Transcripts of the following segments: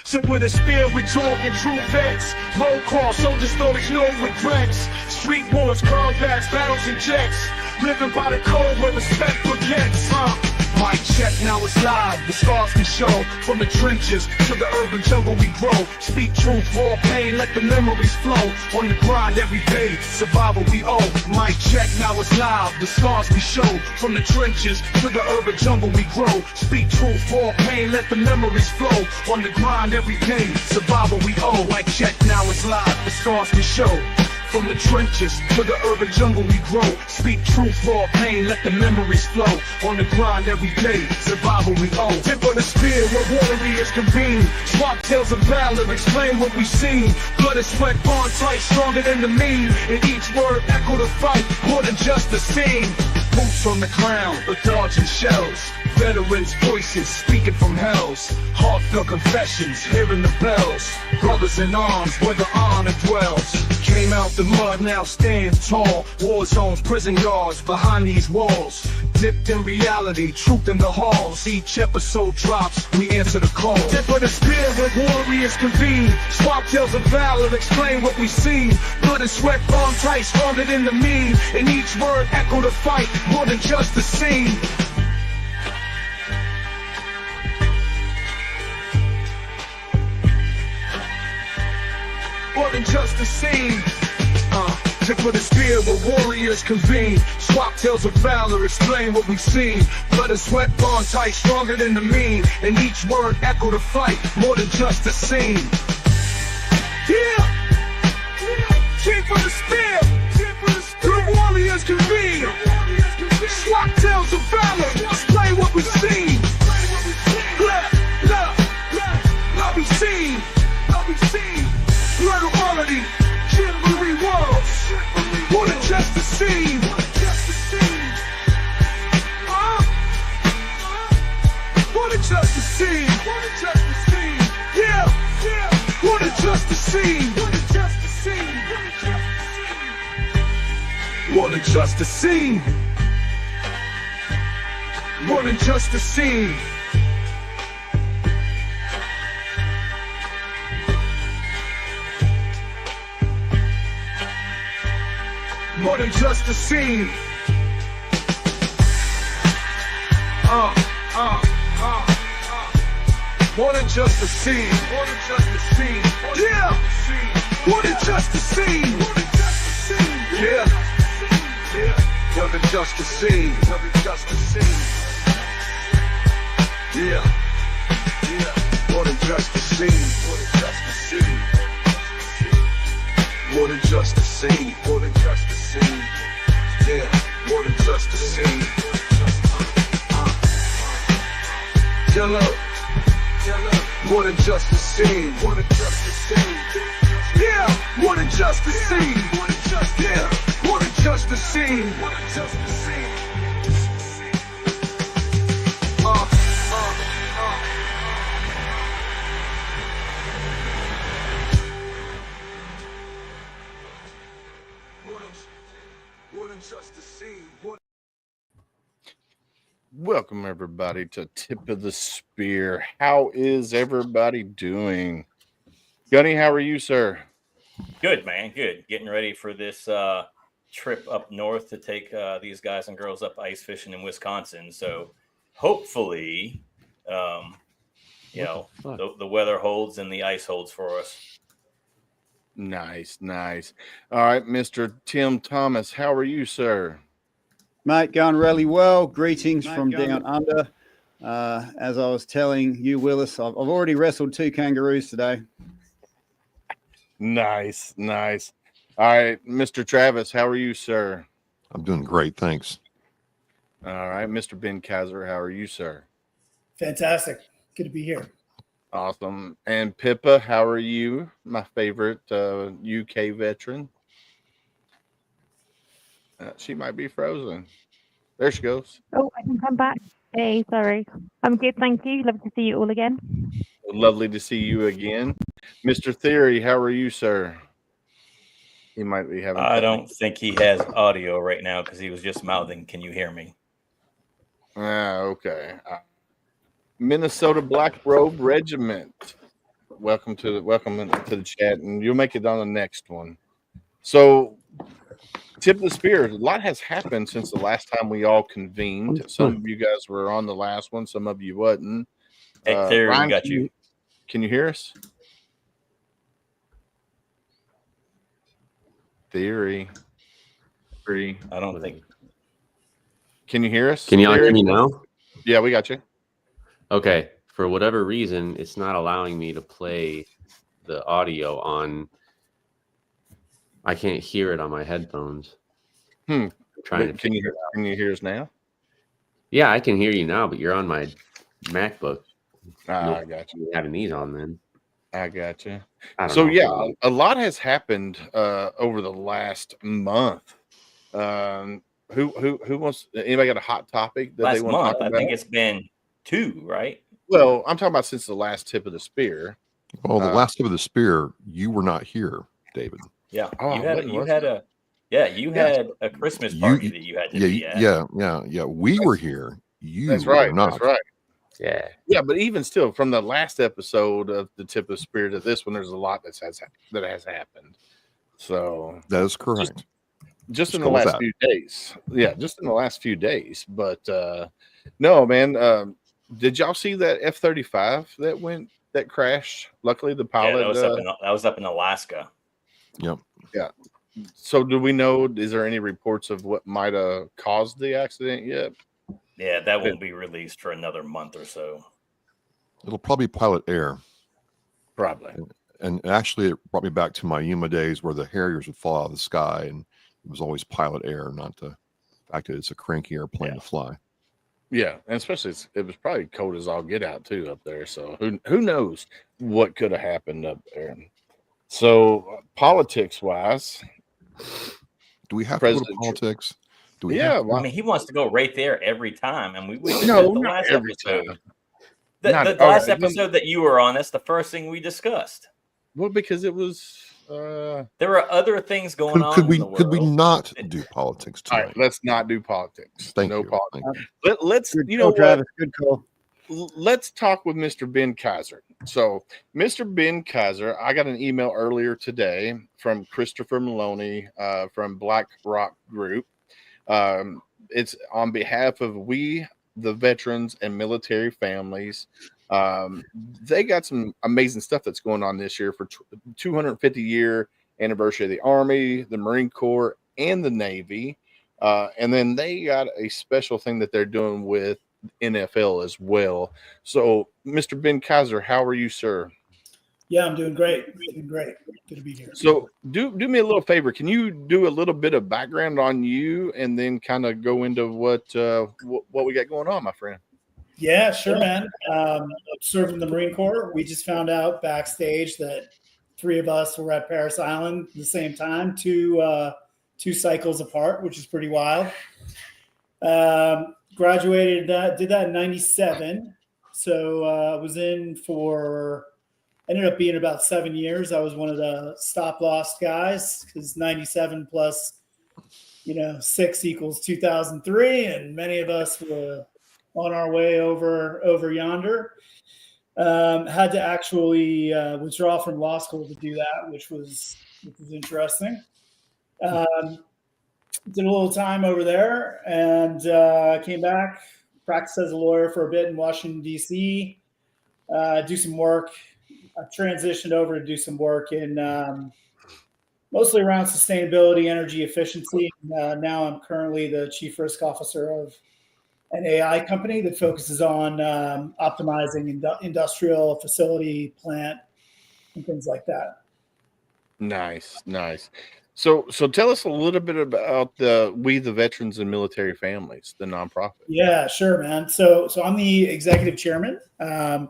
Sit with a spear, we talk in true vets. Roll call, soldier stories, no regrets. Street wars, combats, battles and jets. Living by the code where respect forgets. Mic check, now it's live. The scars we show. From the trenches to the urban jungle we grow. Speak truth, raw pain, let the memories flow. On the grind every day, survival we owe. Mic check, now it's live. The scars we show. From the trenches to the urban jungle we grow. Speak truth, raw pain, let the memories flow. On the grind every day, survival we owe. Mic check, now it's live. The scars we show. From the trenches to the urban jungle we grow. Speak truth, raw pain, let the memories flow. On the grind every day, survival we owe. Tip of the spear where warriors convene. Swap tales of valor, explain what we've seen. Blood and sweat, bond tight, stronger than the mean. In each word, echo the fight, more than just a scene. Boots on the ground, the dodging shells. Veterans' voices speaking from hells. Heartfelt confessions, hearing the bells. Brothers in arms, where the honor dwells. Came out the mud, now stand tall. War zones, prison yards, behind these walls. Dipped in reality, truth in the halls. Each episode drops, we answer the call. Tip of the spear where warriors convene. Swap tales of valor, explain what we seen. Blood and sweat, bond tight, stronger than the mean. In each word, echo the fight, more than just a scene. More than just a scene. Tip of the spear where warriors convene. Swap tales of valor, explain what we've seen. Blood and sweat, bond tight, stronger than the mean. And each word echo the fight, more than just a scene. Yeah! Tip of the spear where warriors convene. Swap tales of valor, explain what we've seen. Love be seen. Blood quality, chivalry worlds. More than just a scene. More than just a scene. Yeah. More than just a scene. More than just a scene. More than just a scene. More than just a scene. More than just a scene. More than just a scene. More than just a scene. Yeah. More than just a scene. Yeah. More than just a scene. More than just a scene. Yeah. More than just a scene. More than just a scene. More than just a scene, more than just a scene. Yeah, more than just a scene. Killer, more than just a scene, more than just a scene. Yeah, more than just a scene, more than just, yeah, more than just a scene, more than just a scene. Welcome everybody to Tip of the Spear. How is everybody doing? Gunny, how are you, sir? Good, man. Good. Getting ready for this trip up north to take these guys and girls up ice fishing in Wisconsin. So hopefully, the weather holds and the ice holds for us. Nice. All right, Mr. Tim Thomas, how are you, sir? Mate, going really well. Greetings from down under. As I was telling you, Willis, I've already wrestled 2 kangaroos today. Nice. All right, Mr. Travis, how are you, sir? I'm doing great, thanks. All right, Mr. Ben Kaiser, how are you, sir? Fantastic. Good to be here. Awesome. And Pippa, how are you? My favorite UK veteran. She might be frozen. There she goes. Oh, I think I'm back. Hey, sorry. I'm good, thank you. Love to see you all again. Lovely to see you again. Mr. Theory, how are you, sir? He might be having... I don't think he has audio right now because he was just mouthing, "Can you hear me?" Okay. Minnesota Black Robe Regiment. welcome to the chat, and you'll make it on the next one. So, tip of the spear. A lot has happened since the last time we all convened. Some of you guys were on the last one. Some of you wasn't. Hey, Theory, Ryan, we got you. Can you hear us? Theory. I don't think. Can you hear us? Can y'all Theory? hear me now? Yeah, we got you. Okay. For whatever reason, it's not allowing me to play the audio on. I can't hear it on my headphones. I'm trying to Can you hear us now? Yeah, I can hear you now, but you're on my MacBook. I got you. Having these on then. I got you. I don't So know. yeah, a lot has happened over the last month. Who wants? Anybody got a hot topic that they Last want month, to talk I about? think it's been 2, right? Well, I'm talking about since the last tip of the spear. Well, the last tip of the spear, you were not here, David. Yeah, Oh, you had a Christmas party that you had to be at. Yeah. We were here. You That's right. were not. That's right. Yeah. But even still, from the last episode of the tip of the spear to this one, there's a lot that has happened. So That is correct. just in go the with last that. few days. Yeah, just in the last few days. But no, man. Did y'all see that F-35 that crashed? Luckily, the pilot. That was up in Alaska. Yep. Yeah. So, do we know? Is there any reports of what might have caused the accident yet? Yeah, that won't be released for another month or so. It'll probably pilot air. Probably. And actually, it brought me back to my Yuma days where the Harriers would fall out of the sky, and it was always pilot air, not the fact that it's a cranky airplane to fly. Yeah, and especially it was probably cold as all get out too up there. So who knows what could have happened up there? So politics wise, do we have to go to politics? Do we? Yeah, I mean, he wants to go right there every time, and we did no, the not last every episode. time. The last right, episode that you were on, that's the first thing we discussed. Well, because it was. There are other things going on. Could we not do politics All tonight? right, let's not do politics. Thank no you. politics. Let's Good you call, know Travis. what? Good call. Let's talk with Mr. Ben Kaiser. So, Mr. Ben Kaiser, I got an email earlier today from Christopher Maloney from Black Rock Group. It's on behalf of we, the veterans and military families. They got some amazing stuff that's going on this year for 250-year anniversary of the Army, the Marine Corps, and the Navy. And then they got a special thing that they're doing with NFL as well. So, Mr. Ben Kaiser, how are you, sir? Yeah, I'm doing great. Doing great. Good to be here. So, do me a little favor. Can you do a little bit of background on you, and then kind of go into what we got going on, my friend? Yeah, sure, man. Served in the Marine Corps. We just found out backstage that 3 of us were at Paris Island at the same time, two cycles apart, which is pretty wild. Graduated, did that in 97. So was in for, ended up being about 7 years. I was one of the stop loss guys because 97 plus, 6 equals 2003. And many of us were on our way over yonder. Had to actually withdraw from law school to do that, which was interesting. Did a little time over there and came back, practiced as a lawyer for a bit in Washington, D.C., do some work. I transitioned over to do some work in mostly around sustainability, energy efficiency. Now I'm currently the chief risk officer of an AI company that focuses on optimizing industrial facility, plant, and things like that. Nice. So tell us a little bit about the Veterans and Military Families, the nonprofit. Yeah, sure, man. So I'm the executive chairman and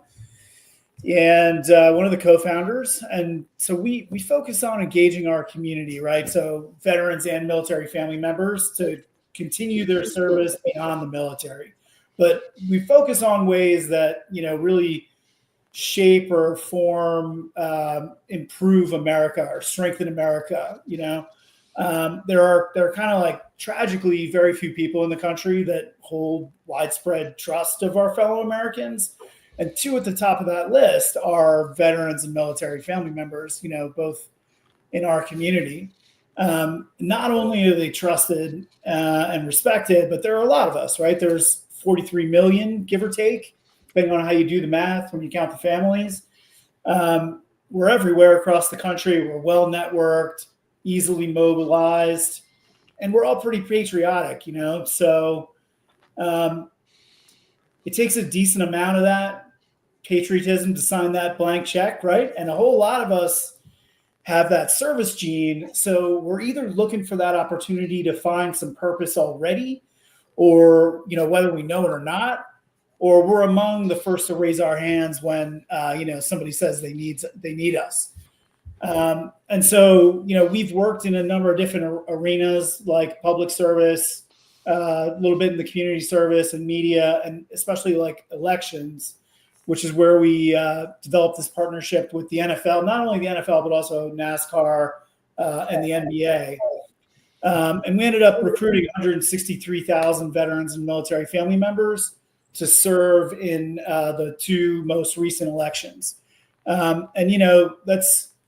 one of the co-founders. And so we focus on engaging our community, right? So veterans and military family members to continue their service beyond the military. But we focus on ways that, really shape or form, improve America or strengthen America. There are kind of like tragically very few people in the country that hold widespread trust of our fellow Americans. And two at the top of that list are veterans and military family members, both in our community. Not only are they trusted and respected, but there are a lot of us, right? There's 43 million, give or take, depending on how you do the math when you count the families. We're everywhere across the country. We're well networked, easily mobilized, and we're all pretty patriotic, So it takes a decent amount of that patriotism to sign that blank check, right? And a whole lot of us have that service gene. So we're either looking for that opportunity to find some purpose already, or, whether we know it or not, or we're among the first to raise our hands when, somebody says they need us. And so, we've worked in a number of different arenas, like public service, a little bit in the community service and media, and especially like elections, which is where we developed this partnership with the NFL, not only the NFL, but also NASCAR and the NBA. And we ended up recruiting 163,000 veterans and military family members to serve in the two most recent elections. And,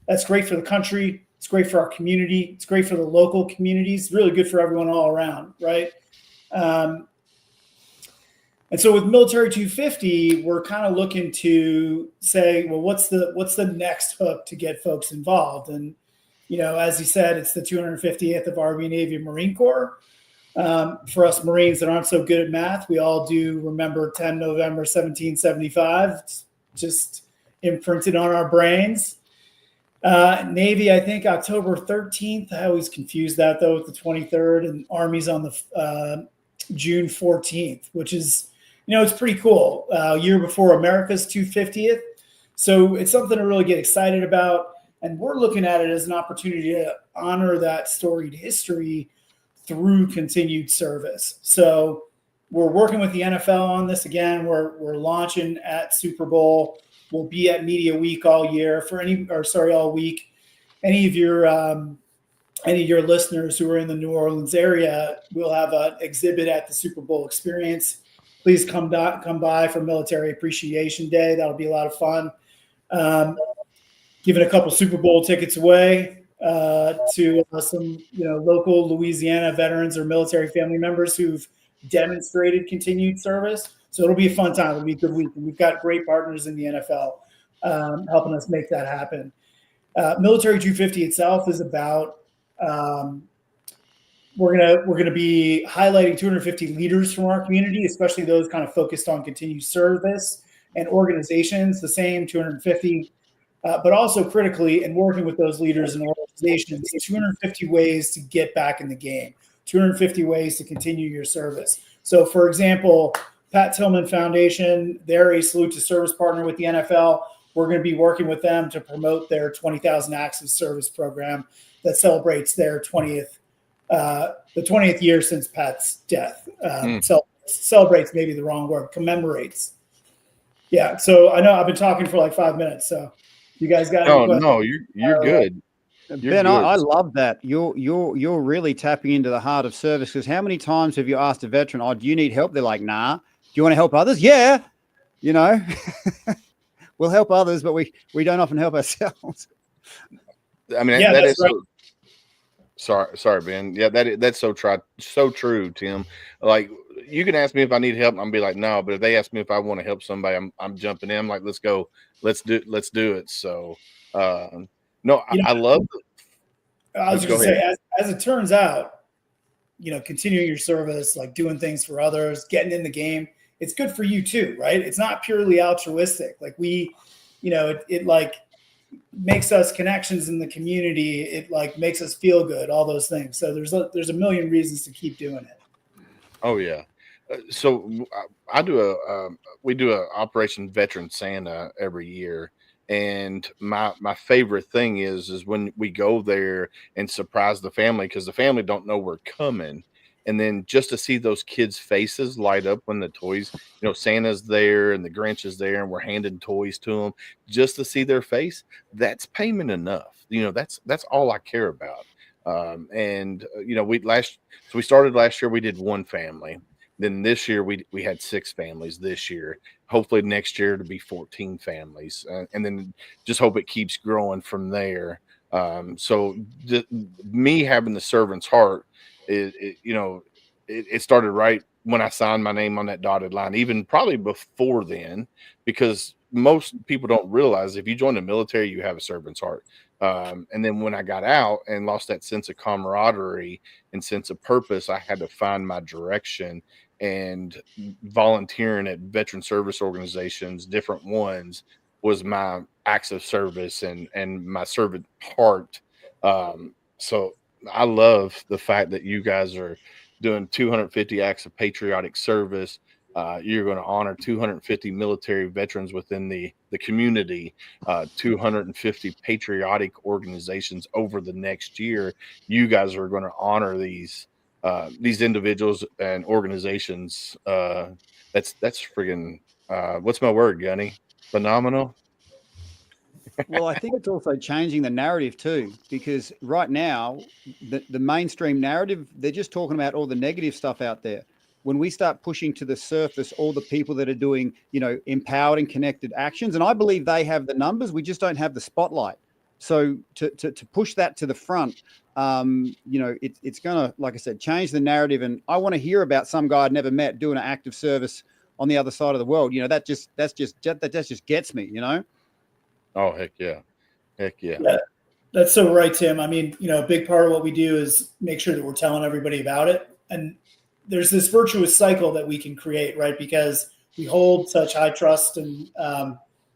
that's great for the country. It's great for our community. It's great for the local communities. It's really good for everyone all around, right? And so with Military 250, we're kind of looking to say, well, what's the next hook to get folks involved? And, as he said, it's the 250th of Army, Navy, Marine Corps. For us Marines that aren't so good at math, we all do remember 10 November 1775. It's just imprinted on our brains. Navy, I think October 13th. I always confuse that, though, with the 23rd. And Army's on the June 14th, which is, it's pretty cool. Year before America's 250th. So it's something to really get excited about. And we're looking at it as an opportunity to honor that storied history through continued service. So we're working with the NFL on this again. We're launching at Super Bowl. We'll be at Media Week all year all week. Any of your listeners who are in the New Orleans area, we'll have an exhibit at the Super Bowl experience. Please come by for Military Appreciation Day. That'll be a lot of fun. Giving a couple Super Bowl tickets away to some local Louisiana veterans or military family members who've demonstrated continued service. So it'll be a fun time. It'll be a good week. And we've got great partners in the NFL helping us make that happen. Military 250 itself is about we're gonna be highlighting 250 leaders from our community, especially those kind of focused on continued service, and organizations, the same 250. But also critically, and working with those leaders and organizations, 250 ways to get back in the game, 250 ways to continue your service. So, for example, Pat Tillman Foundation, they're a Salute to Service partner with the NFL. We're going to be working with them to promote their 20,000 Acts of Service program that celebrates their 20th, the 20th year since Pat's death. Celebrates, maybe the wrong word, commemorates. Yeah. So I know I've been talking for like 5 minutes. So you guys got any questions? No, you're good. You're Ben, good. I love that. You're really tapping into the heart of service, because how many times have you asked a veteran, "Oh, do you need help?" They're like, "Nah." Do you want to help others? Yeah. We'll help others, but we don't often help ourselves. I mean, Yeah, that that's is right. sorry, Ben. Yeah, that's so true, Tim. Like, you can ask me if I need help, and I'm be like, no. But if they ask me if I want to help somebody, I'm jumping in. I'm like, let's go, let's do it. So, no, I love it. I was going to say, as it turns out, continuing your service, like doing things for others, getting in the game, it's good for you too, right? It's not purely altruistic. Like it like makes us connections in the community. It like makes us feel good, all those things. So there's a million reasons to keep doing it. Oh yeah. So we do a Operation Veteran Santa every year. And my favorite thing is when we go there and surprise the family, because the family don't know we're coming. And then just to see those kids' faces light up when the toys, Santa's there and the Grinch is there and we're handing toys to them, just to see their face, that's payment enough. That's all I care about. We started last year, we did one family. Then this year we had 6 families this year. Hopefully next year to be 14 families, and then just hope it keeps growing from there. So me having the servant's heart it started right when I signed my name on that dotted line, even probably before then, because most people don't realize if you join the military, you have a servant's heart. And then when I got out and lost that sense of camaraderie and sense of purpose, I had to find my direction, and volunteering at veteran service organizations, different ones, was my acts of service and my servant heart. So I love the fact that you guys are doing 250 acts of patriotic service. You're going to honor 250 military veterans within the community, 250 patriotic organizations over the next year. You guys are going to honor these individuals and organizations. That's friggin' what's my word, Gunny? Phenomenal. Well, I think it's also changing the narrative too, because right now, the mainstream narrative, they're just talking about all the negative stuff out there. When we start pushing to the surface all the people that are doing, empowered and connected actions, and I believe they have the numbers, we just don't have the spotlight. So to push that to the front, it's going to, like I said, change the narrative. And I want to hear about some guy I'd never met doing an active service on the other side of the world. That just gets me. Oh, heck yeah. Yeah, that's so right, Tim. I mean, a big part of what we do is make sure that we're telling everybody about it. And there's this virtuous cycle that we can create, right? Because we hold such high trust and,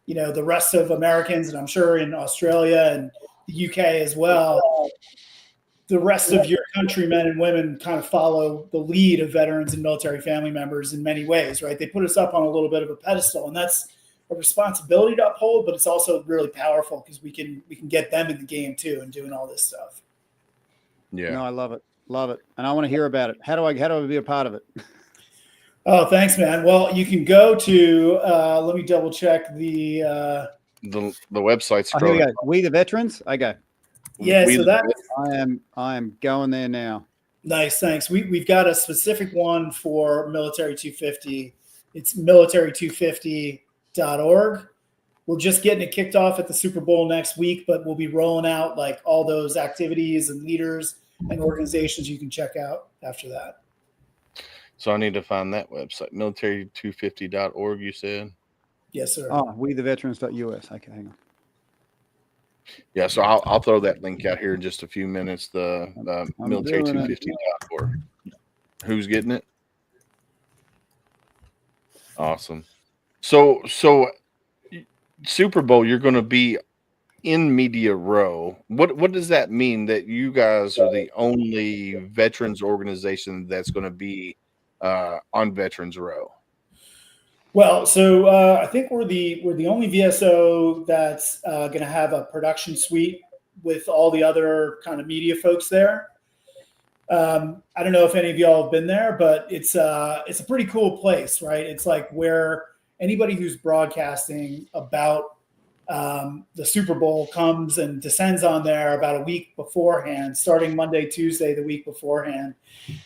the rest of Americans, and I'm sure in Australia and the UK as well, the rest of your countrymen and women kind of follow the lead of veterans and military family members in many ways, right? They put us up on a little bit of a pedestal, and that's a responsibility to uphold, but it's also really powerful because we can get them in the game too and doing all this stuff. Yeah. No, I love it. And I want to hear about it. How do I be a part of it? Oh, thanks, man. Well, you can go to, let me double check the website's here we go. We the Veterans. Okay. Yeah. So that I am going there now. Nice. Thanks. We've got a specific one for Military 250. It's military250.org. We're just getting it kicked off at the Super Bowl next week, but we'll be rolling out like all those activities and leaders and organizations you can check out after that. So I need to find that website, military250.org, you said? Yes, sir. Oh, wetheveterans.us. Okay, hang on. Yeah, so I'll throw that link out here in just a few minutes, the military250.org. Who's getting it? Awesome. So Super Bowl, you're going to be in media row. What does that mean that you guys are the only veterans organization that's going to be on veterans row? Well, so I think we're the only VSO that's going to have a production suite with all the other kind of media folks there. I don't know if any of y'all have been there, but it's a pretty cool place, right? It's like where anybody who's broadcasting about the Super Bowl comes and descends on there about a week beforehand, starting Monday, Tuesday, the week beforehand.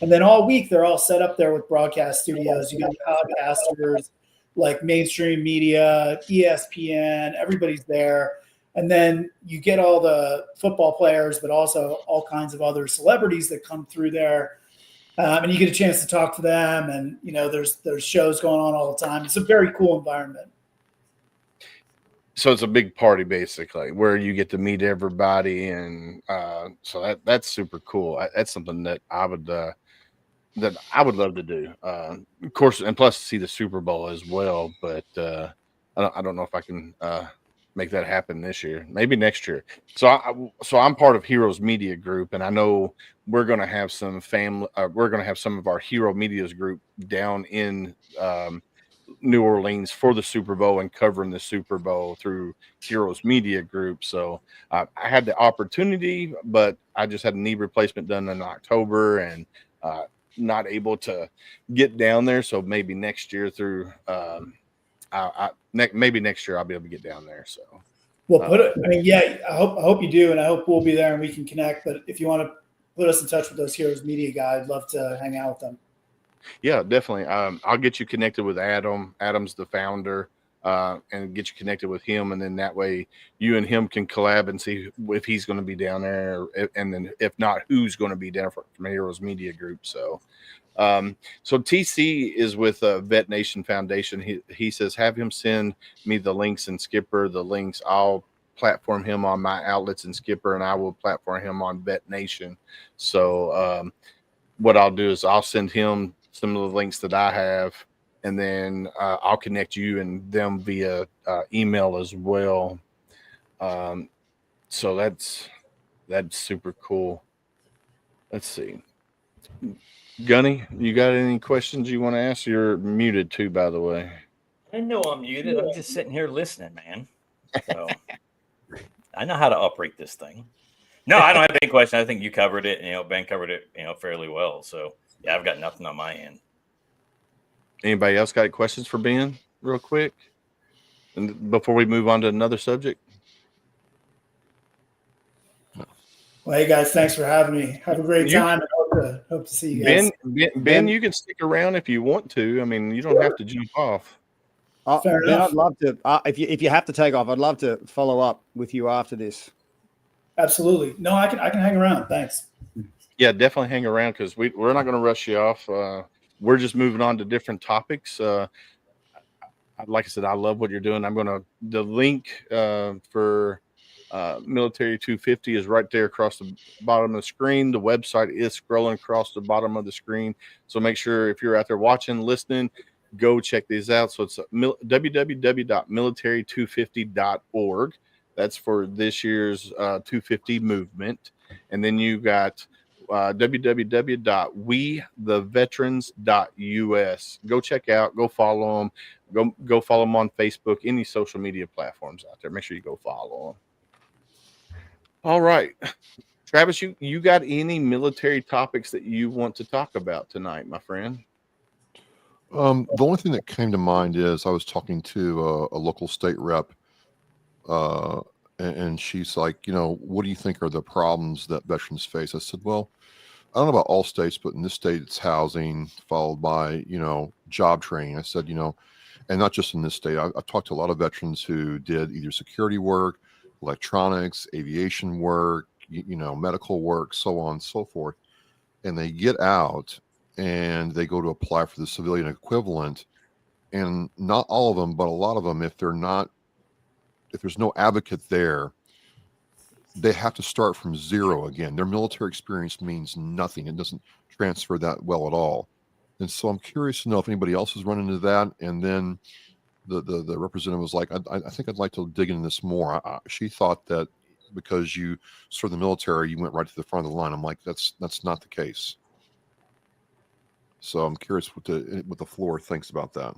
And then all week, they're all set up there with broadcast studios. You got podcasters, like mainstream media, ESPN, everybody's there. And then you get all the football players, but also all kinds of other celebrities that come through there. And you get a chance to talk to them. And, there's shows going on all the time. It's a very cool environment. So it's a big party, basically, where you get to meet everybody. And so that's super cool. That's something that I would love to do. Of course, and plus see the Super Bowl as well. But I don't know if I can make that happen this year. Maybe next year. So I'm part of Heroes Media Group, and I know we're going to have some we're going to have some of our Hero Media's group down in New Orleans for the Super Bowl and covering the Super Bowl through Heroes Media Group. So I had the opportunity, but I just had a knee replacement done in October and not able to get down there. So maybe next year maybe next year I'll be able to get down there. So I hope you do, and I hope we'll be there and we can connect. But if you want to put us in touch with those Heroes Media guys, I'd love to hang out with them. Yeah, definitely. I'll get you connected with Adam. Adam's the founder, and get you connected with him, and then that way you and him can collab and see if he's going to be down there, and then if not, who's going to be down from Heroes Media Group. So, so TC is with Vet Nation Foundation. He says have him send me the links and Skipper the links. I'll platform him on my outlets and Skipper, and I will platform him on Vet Nation. So what I'll do is I'll send him some of the links that I have, and then I'll connect you and them via email as well. So that's super cool. Let's see. Gunny, you got any questions you want to ask? You're muted too, by the way. I know I'm muted. I'm just sitting here listening, man. So I know how to operate this thing. No, I don't have any question. I think you covered it. Ben covered it, fairly well. So yeah, I've got nothing on my end. Anybody else got questions for Ben real quick? And before we move on to another subject? Well, hey guys, thanks for having me. Have a great time. And hope to see you guys. Ben, you can stick around if you want to. I mean, you don't have to jump off. Fair Ben, enough. I'd love to. If you have to take off, I'd love to follow up with you after this. Absolutely. No, I can hang around. Thanks. Yeah, definitely hang around because we're not going to rush you off. We're just moving on to different topics. Like I said, I love what you're doing. The link for Military 250 is right there across the bottom of the screen. The website is scrolling across the bottom of the screen. So make sure if you're out there watching, listening, go check these out. So it's www.military250.org. That's for this year's 250 movement. And then you got www.wetheveterans.us. Go check out, go follow them, go follow them on Facebook, any social media platforms out there. Make sure you go follow them. All right, Travis, you got any military topics that you want to talk about tonight, my friend? The only thing that came to mind is I was talking to a local state rep, and she's like, what do you think are the problems that veterans face? I said, well, I don't know about all states, but in this state, it's housing, followed by, job training. I said, and not just in this state. I've talked to a lot of veterans who did either security work, electronics, aviation work, medical work, so on and so forth. And they get out and they go to apply for the civilian equivalent. And not all of them, but a lot of them, if there's no advocate there, they have to start from zero again. Their military experience means nothing. It doesn't transfer that well at all. And so I'm curious to know if anybody else has run into that. And then the representative was like, I think I'd like to dig into this more. She thought that because you served the military, you went right to the front of the line. I'm like, that's not the case. So I'm curious what the floor thinks about that.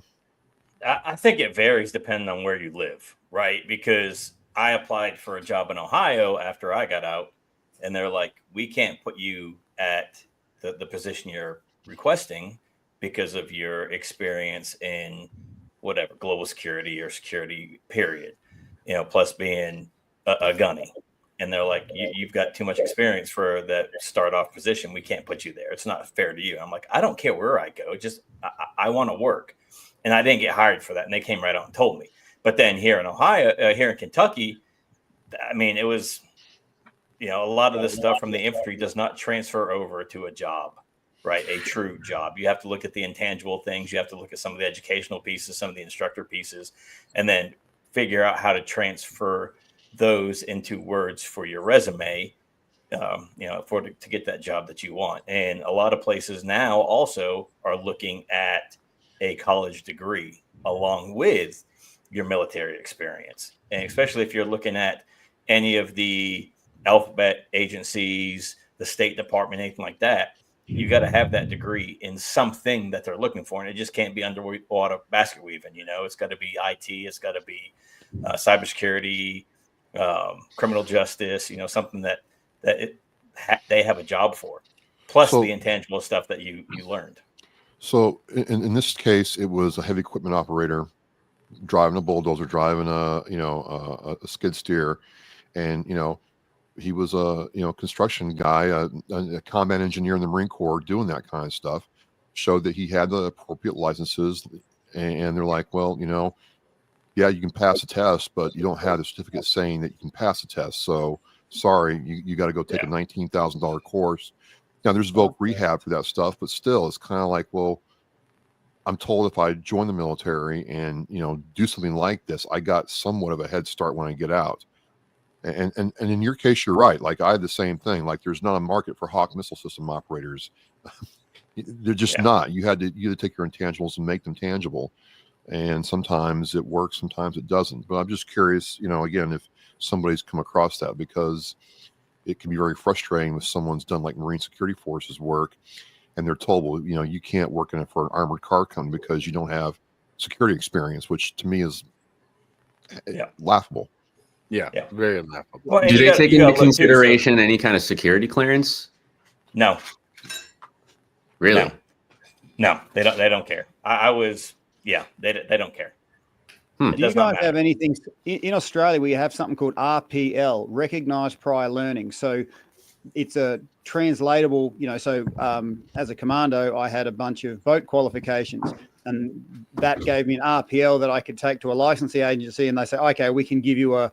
I think it varies depending on where you live, right? Because I applied for a job in Ohio after I got out, and they're like, we can't put you at the position you're requesting because of your experience in whatever, global security or security period, plus being a gunny. And they're like, you've got too much experience for that start off position. We can't put you there. It's not fair to you. I'm like, I don't care where I go. Just I want to work. And I didn't get hired for that. And they came right out and told me. But then here in Ohio, here in Kentucky, I mean, it was, a lot of this stuff from the infantry does not transfer over to a job, right? A true job. You have to look at the intangible things. You have to look at some of the educational pieces, some of the instructor pieces, and then figure out how to transfer those into words for your resume, to get that job that you want. And a lot of places now also are looking at a college degree along with your military experience. And especially if you're looking at any of the alphabet agencies, the State Department, anything like that, you got to have that degree in something that they're looking for. And it just can't be underwater basket weaving. It's got to be IT. It's got to be cybersecurity, criminal justice, something that they have a job for, plus the intangible stuff that you learned. So in this case, it was a heavy equipment operator driving a bulldozer, driving a skid steer, and he was a construction guy, a combat engineer in the Marine Corps, doing that kind of stuff. showed that he had the appropriate licenses, and they're like, well, you know, yeah, you can pass the test, but you don't have the certificate saying that you can pass the test. So sorry, you got to go take a $19,000 course. Now there's voc rehab for that stuff, but still, it's kind of like, well, I'm told if I join the military and, you know, do something like this, I got somewhat of a head start when I get out. And in your case, you're right. Like I had the same thing. Like there's not a market for Hawk missile system operators. They're just not. You had to take your intangibles and make them tangible. And sometimes it works, sometimes it doesn't. But I'm just curious, you know, again, if somebody's come across that, because it can be very frustrating if someone's done like Marine Security Forces work and they're told, well, you know, you can't work in it for an armored car company because you don't have security experience, which to me is laughable. Yeah, very laughable. Well, Do they take into consideration any kind of security clearance? No. Really? No, they don't care. They don't care. Do you guys have anything in Australia? We have something called RPL, Recognised Prior Learning. So it's a translatable, you know, so as a commando, I had a bunch of boat qualifications, and that gave me an RPL that I could take to a licensing agency, and they say, okay, we can give you a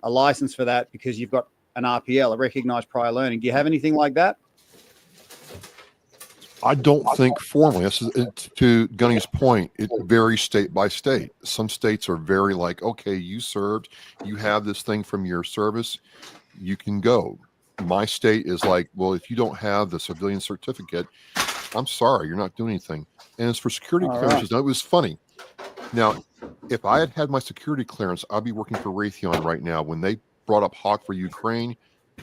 license for that because you've got an RPL, a Recognised Prior Learning. Do you have anything like that? I don't think formally. To Gunny's point, it varies state by state. Some states are very like, okay, you served, you have this thing from your service, you can go. My state is like, well, if you don't have the civilian certificate, I'm sorry, you're not doing anything. And as for security clearances, now it was funny. Now, if I had had my security clearance, I'd be working for Raytheon right now. When they brought up Hawk for Ukraine,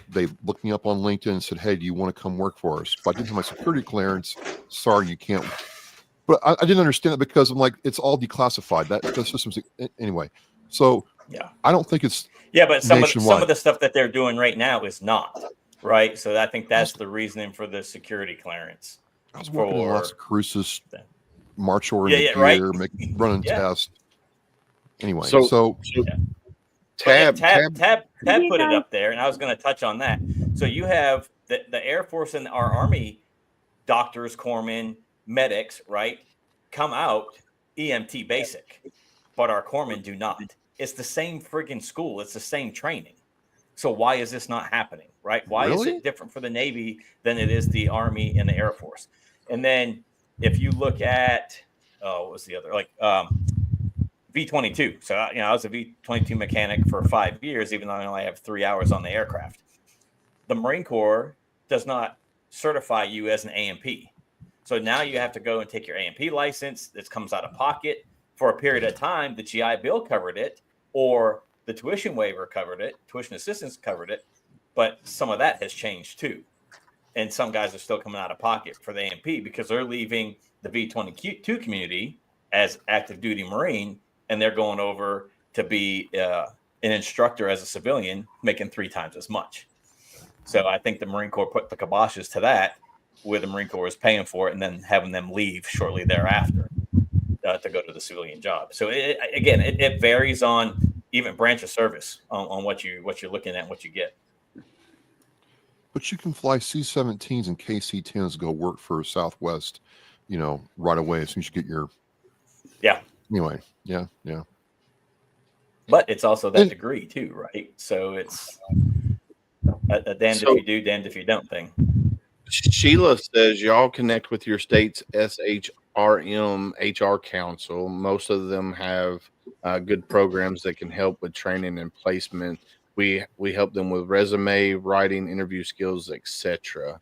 they looked me up on LinkedIn and said, hey, do you want to come work for us? If I didn't have my security clearance, sorry, you can't. But I didn't understand it because I'm like, it's all declassified. That system's anyway. So I don't think it's but some of the stuff that they're doing right now is not right. So I think that's the reasoning for the security clearance. I was working in Las Cruces, march order gear, running tests. Anyway, so Tab put it up there, and I was going to touch on that. So you have the Air Force and our Army doctors, corpsmen, medics, right, come out EMT basic, but our corpsmen do not. It's the same friggin' school. It's the same training. So why is this not happening, right? Why is it different for the Navy than it is the Army and the Air Force? And then if you look at, what was the other, like V-22. So, you know, I was a V-22 mechanic for 5 years, even though I only have 3 hours on the aircraft. The Marine Corps does not certify you as an A&P. So now you have to go and take your A&P license. This comes out of pocket for a period of time. The GI Bill covered it, or the tuition waiver covered it. Tuition assistance covered it. But some of that has changed too. And some guys are still coming out of pocket for the A&P because they're leaving the V-22 community as active duty Marine, and they're going over to be an instructor as a civilian, making 3 times as much. So I think the Marine Corps put the kiboshes to that, where the Marine Corps is paying for it and then having them leave shortly thereafter to go to the civilian job. So it varies on even branch of service on what you're looking at and what you get. But you can fly C-17s and KC-10s to go work for Southwest, you know, right away as soon as you get your. Yeah. Anyway, yeah. But it's also that degree too, right? So it's a damned if you do, damned if you don't thing. Sheila says y'all connect with your state's SHRM HR council. Most of them have good programs that can help with training and placement. We help them with resume writing, interview skills, etc.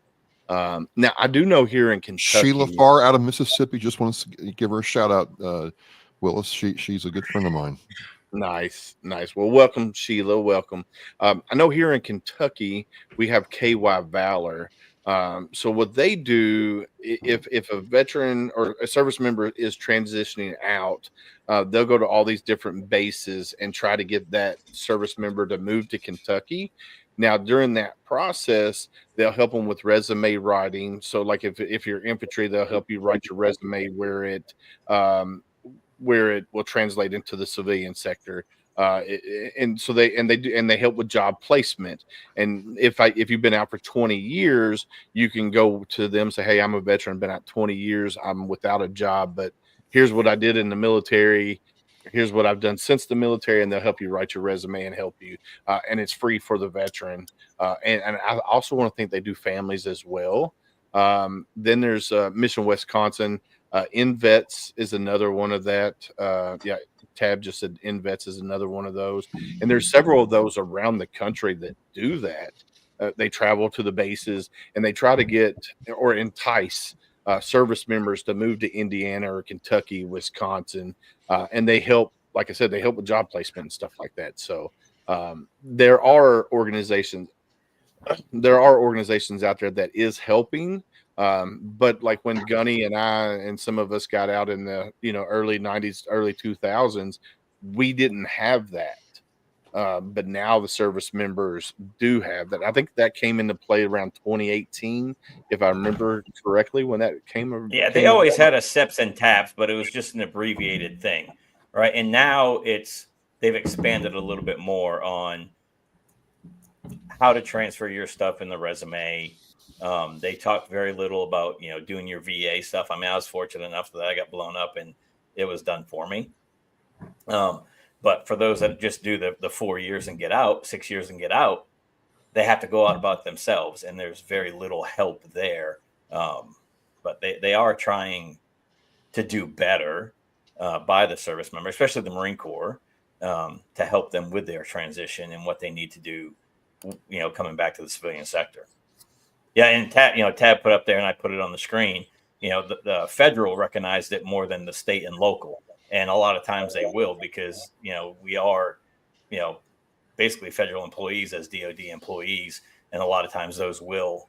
Now I do know here in Kentucky, Sheila Farr out of Mississippi. Just wants to give her a shout out, Willis. She's a good friend of mine. Nice. Well, welcome, Sheila. Welcome. I know here in Kentucky we have KY Valor. So what they do, if a veteran or a service member is transitioning out, they'll go to all these different bases and try to get that service member to move to Kentucky. Now, during that process, they'll help them with resume writing. So like if you're infantry, they'll help you write your resume where it will translate into the civilian sector. And so they help with job placement. And if you've been out for 20 years, you can go to them, say, hey, I'm a veteran, been out 20 years, I'm without a job, but here's what I did in the military, here's what I've done since the military, and they'll help you write your resume and help you. And it's free for the veteran. And I also want to think they do families as well. Then there's Mission Wisconsin. InVets is another one of that. Tab just said InVets is another one of those. And there's several of those around the country that do that. They travel to the bases and they try to get or entice service members to move to Indiana or Kentucky, Wisconsin. And they help, like I said, they help with job placement and stuff like that. So there are organizations out there that is helping. But like when Gunny and I and some of us got out in the early 90s, early 2000s, we didn't have that. But now the service members do have that. I think that came into play around 2018, if I remember correctly, when that came. Yeah, they always had a SEPs and TAPs, but it was just an abbreviated thing, right? And now they've expanded a little bit more on how to transfer your stuff in the resume. They talked very little about, doing your VA stuff. I mean, I was fortunate enough that I got blown up and it was done for me. But for those that just do the 4 years and get out, 6 years and get out, they have to go out about themselves, and there's very little help there. But they are trying to do better by the service member, especially the Marine Corps, to help them with their transition and what they need to do, coming back to the civilian sector. Yeah, and Tab put up there, and I put it on the screen. The federal recognized it more than the state and local. And a lot of times they will, because, we are, basically federal employees as DOD employees. And a lot of times those will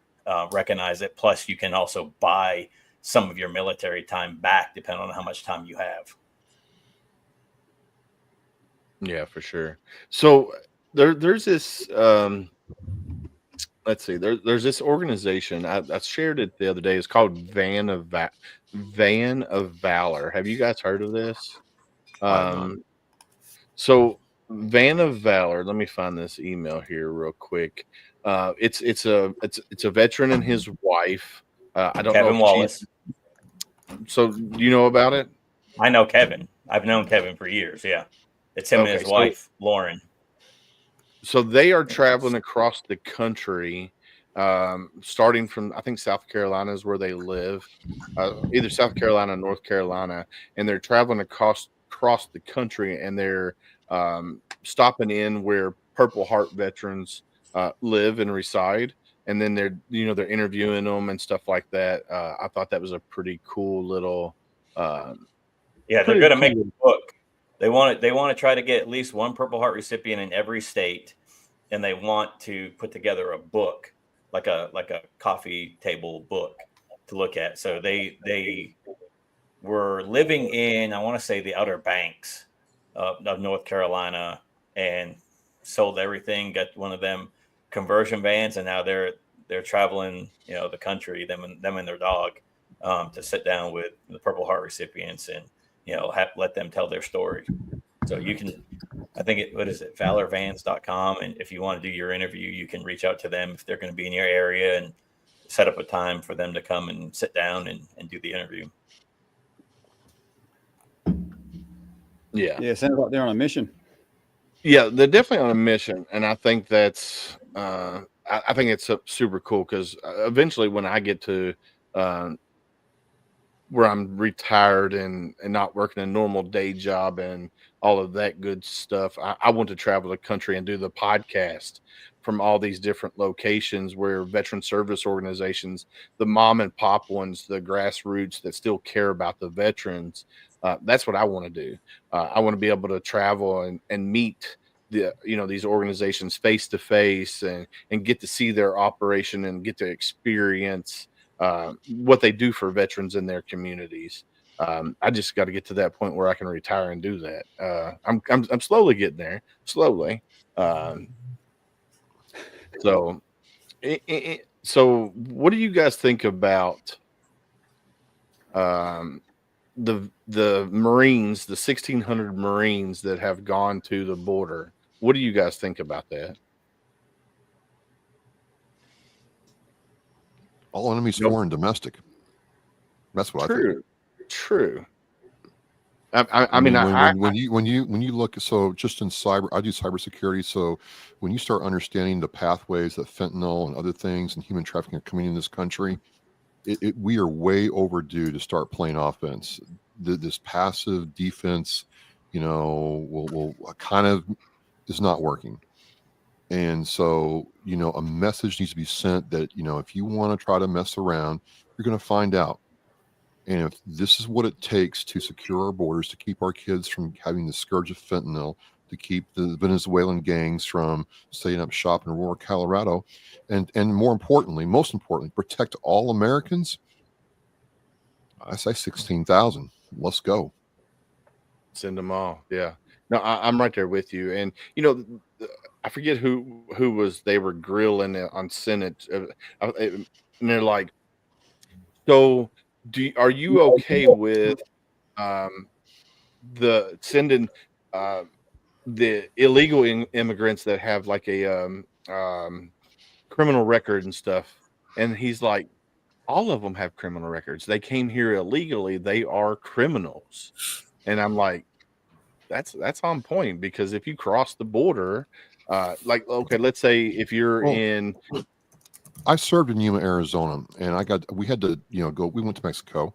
recognize it. Plus, you can also buy some of your military time back, depending on how much time you have. Yeah, for sure. So there's this, let's see, there's this organization. I shared it the other day. It's called Van of Valor. Have you guys heard of this? So Van of Valor, let me find this email here real quick. It's a veteran and his wife. I don't Kevin know Wallace. So do you know about it? I know Kevin. I've known Kevin for years. Yeah. It's him and his wife, Lauren. So they are traveling across the country, starting from, I think, South Carolina is where they live, either South Carolina or North Carolina, and they're traveling across the country, and they're stopping in where Purple Heart veterans live and reside, and then they're interviewing them and stuff like that. I thought that was a pretty cool little. Yeah, they're going to make a book. They want to try to get at least one Purple Heart recipient in every state, and they want to put together a book, like a coffee table book to look at. So they were living in, I want to say, the Outer Banks of North Carolina, and sold everything, got one of them conversion vans, and now they're traveling, the country, them and their dog, to sit down with the Purple Heart recipients and let them tell their story. So you can, I think what is it, valorvans.com. And if you want to do your interview, you can reach out to them if they're going to be in your area and set up a time for them to come and sit down and do the interview. Yeah. Sounds like they're on a mission. Yeah, they're definitely on a mission. And I think that's, I think it's super cool, because eventually when I get to, where I'm retired and not working a normal day job and all of that good stuff, I want to travel the country and do the podcast from all these different locations where veteran service organizations, the mom and pop ones, the grassroots that still care about the veterans, that's what I want to do. I want to be able to travel and meet these organizations face to face and get to see their operation and get to experience what they do for veterans in their communities. I just got to get to that point where I can retire and do that. I'm slowly getting there, slowly. So what do you guys think about the Marines, the 1,600 Marines that have gone to the border. What do you guys think about that? All enemies, Nope. foreign, domestic. That's what I think. True. When you look, so just in cyber, I do cybersecurity. So when you start understanding the pathways that fentanyl and other things and human trafficking are coming in this country, we are way overdue to start playing offense. This passive defense, will kind of is not working. And so, a message needs to be sent that, if you want to try to mess around, you're going to find out. And if this is what it takes to secure our borders, to keep our kids from having the scourge of fentanyl, to keep the Venezuelan gangs from setting up shop in rural Colorado, and most importantly, protect all Americans, I say 16,000. Let's go. Send them all. Yeah. No, I'm right there with you. And I forget who they were grilling on Senate, and they're like, so are you okay with the sending the illegal immigrants that have like a criminal record and stuff? And he's like, all of them have criminal records. They came here illegally. They are criminals. And I'm like, that's on point, because if you cross the border, okay, let's say if you're in. I served in Yuma, Arizona, and we had to, we went to Mexico.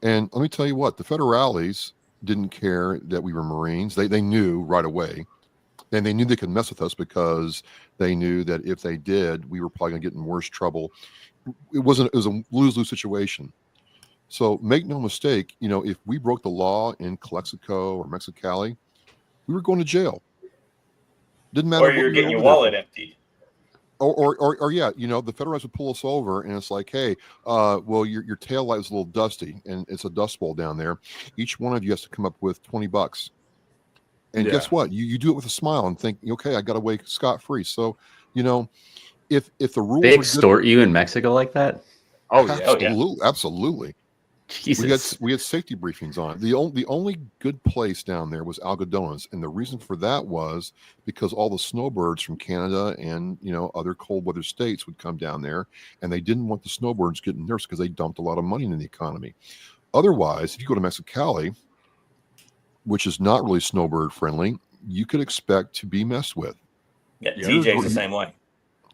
And let me tell you what, the federales didn't care that we were Marines. They knew right away. And they knew they could mess with us because they knew that if they did, we were probably going to get in worse trouble. It was a lose-lose situation. So make no mistake, if we broke the law in Calexico or Mexicali, we were going to jail. Didn't matter. Or you're getting your wallet emptied. Or yeah, the federalists would pull us over, and it's like, hey, well, your tail light is a little dusty, and it's a dust bowl down there. Each one of you has to come up with $20. And guess what? You do it with a smile and think, okay, I got away scot-free. So, if the rules they extort you in Mexico like that? Oh yeah, absolutely. Jesus. We had safety briefings on it. The only good place down there was Algodones, and the reason for that was because all the snowbirds from Canada and other cold weather states would come down there, and they didn't want the snowbirds getting nervous because they dumped a lot of money into the economy. Otherwise, if you go to Mexicali, which is not really snowbird friendly, you could expect to be messed with. Yeah, TJ's the same way.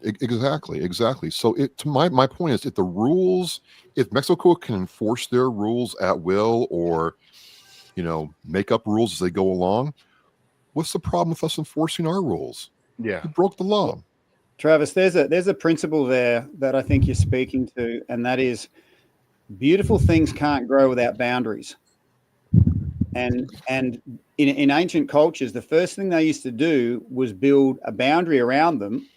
Exactly. So my point is, if Mexico can enforce their rules at will, or make up rules as they go along, what's the problem with us enforcing our rules? Yeah, you broke the law. Travis, there's a principle there that I think you're speaking to, and that is beautiful things can't grow without boundaries. And in ancient cultures, the first thing they used to do was build a boundary around them,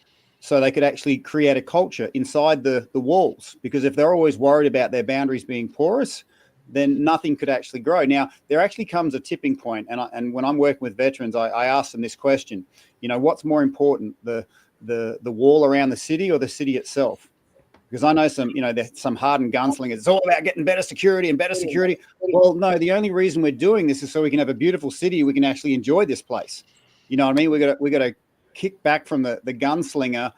so they could actually create a culture inside the walls. Because if they're always worried about their boundaries being porous, then nothing could actually grow. Now, there actually comes a tipping point, and when I'm working with veterans, I ask them this question: what's more important, the wall around the city or the city itself? Because I know there's some hardened gunslingers. It's all about getting better security and better security. Well, no, the only reason we're doing this is so we can have a beautiful city. We can actually enjoy this place. You know what I mean? We got to kick back from the gunslinger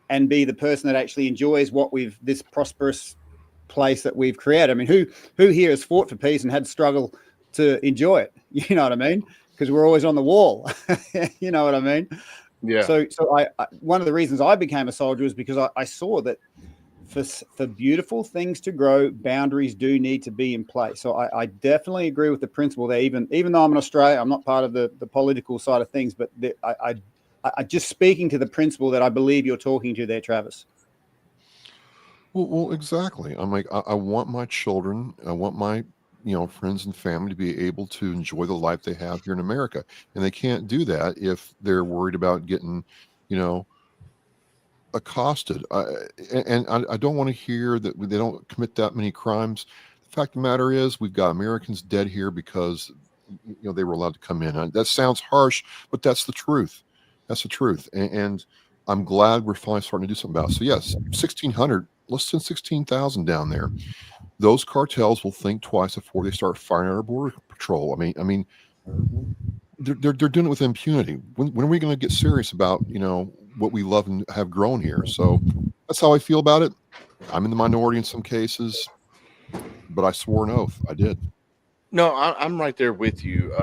and be the person that actually enjoys this prosperous place that we've created. I mean, who here has fought for peace and had to struggle to enjoy it? You know what I mean? Because we're always on the wall. You know what I mean? Yeah. So I one of the reasons I became a soldier was because I saw that for beautiful things to grow, boundaries do need to be in place. So I definitely agree with the principle there. Even though I'm in Australia, I'm not part of the political side of things, but I just speaking to the principle that I believe you're talking to there, Travis. Well, exactly. I'm like, I want my children, I want my friends and family to be able to enjoy the life they have here in America, and they can't do that if they're worried about getting, accosted. And I don't want to hear that they don't commit that many crimes. The fact of the matter is, we've got Americans dead here because they were allowed to come in. That sounds harsh, but that's the truth. That's the truth. And I'm glad we're finally starting to do something about it. So yes, 1,600, let's send 16,000 down there. Those cartels will think twice before they start firing at our border patrol. I mean, they're doing it with impunity. When are we going to get serious about, what we love and have grown here? So that's how I feel about it. I'm in the minority in some cases, but I swore an oath. I did. No, I'm right there with you.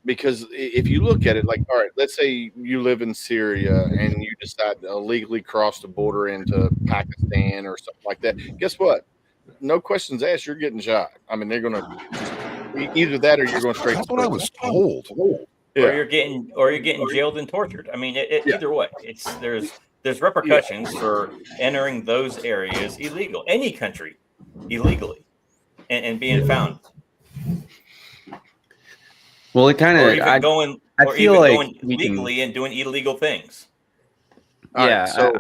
Because if you look at it, like, all right, let's say you live in Syria and you decide to illegally cross the border into Pakistan or something like that. Guess what? No questions asked. You're getting shot. I mean, they're going to just either that or you're going straight. That's what I was told. Yeah. Or you're getting jailed and tortured. I mean, either way, there's repercussions for entering those areas illegal, any country illegally, and being found. Well, it kind Or of. even going legally and doing illegal things. Yeah, right, so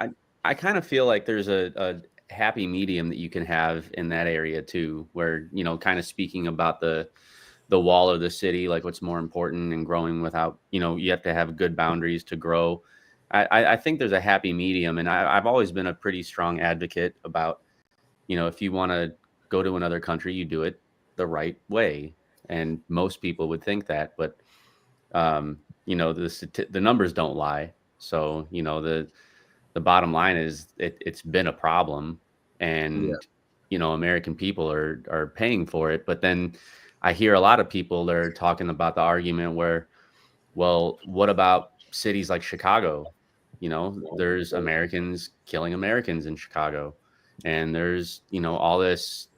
I kind of feel like there's a happy medium that you can have in that area too, where kind of speaking about the wall of the city, like what's more important and growing without, you have to have good boundaries to grow. I think there's a happy medium, and I've always been a pretty strong advocate about, if you want to go to another country, you do it the right way. And most people would think that, but the numbers don't lie. So the bottom line is it's been a problem, and American people are paying for it. But then I hear a lot of people that are talking about the argument where, well, what about cities like Chicago? There's Americans killing Americans in Chicago, and there's all this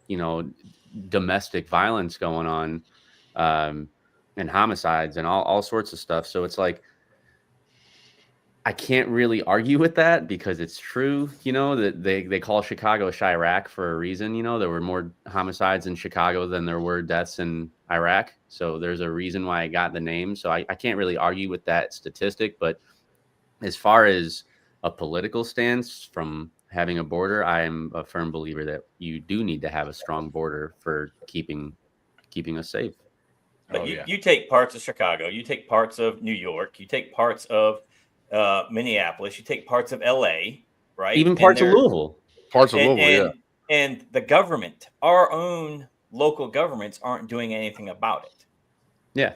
domestic violence going on, and homicides and all sorts of stuff. So it's like, I can't really argue with that because it's true, that they call Chicago Chirac for a reason. There were more homicides in Chicago than there were deaths in Iraq. So there's a reason why I got the name. So I can't really argue with that statistic. But as far as a political stance from having a border, I am a firm believer that you do need to have a strong border for keeping us safe. But you take parts of Chicago, you take parts of New York, you take parts of Minneapolis, you take parts of LA, right? Even parts of Louisville. And the government, our own local governments, aren't doing anything about it. Yeah.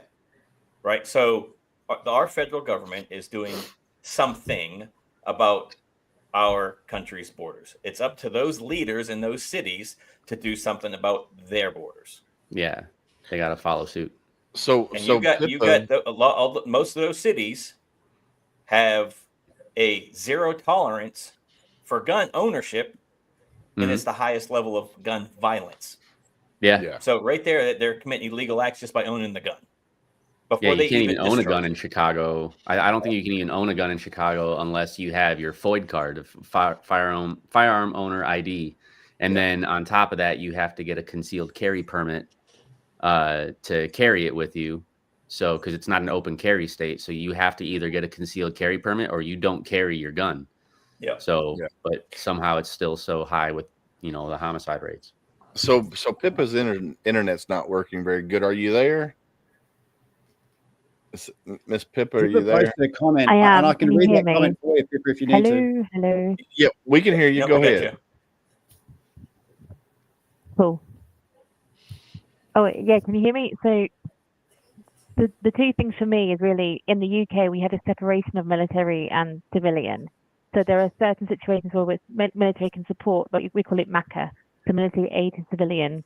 Right. So our federal government is doing something about our country's borders. It's up to those leaders in those cities to do something about their borders. Yeah, they got to follow suit. So most of those cities have a zero tolerance for gun ownership, and it's the highest level of gun violence. Yeah. So right there, they're committing illegal acts just by owning the gun. You can't even own a gun in Chicago. I don't think you can even own a gun in Chicago unless you have your FOID card, firearm owner ID. And then on top of that, you have to get a concealed carry permit to carry it with you. So, because it's not an open carry state. So you have to either get a concealed carry permit or you don't carry your gun. Yeah. So, but somehow it's still so high with, the homicide rates. So Pippa's internet's not working very good. Are you there? Miss Pippa, are you there? A comment, I am. and I can read that comment for you, Pippa, if you need to. Hello. Yeah, we can hear you. Go ahead. Cool. Oh, yeah, can you hear me? So the two things for me is really, in the UK, we had a separation of military and civilian. So there are certain situations where military can support, but we call it MACA, so military aid to civilian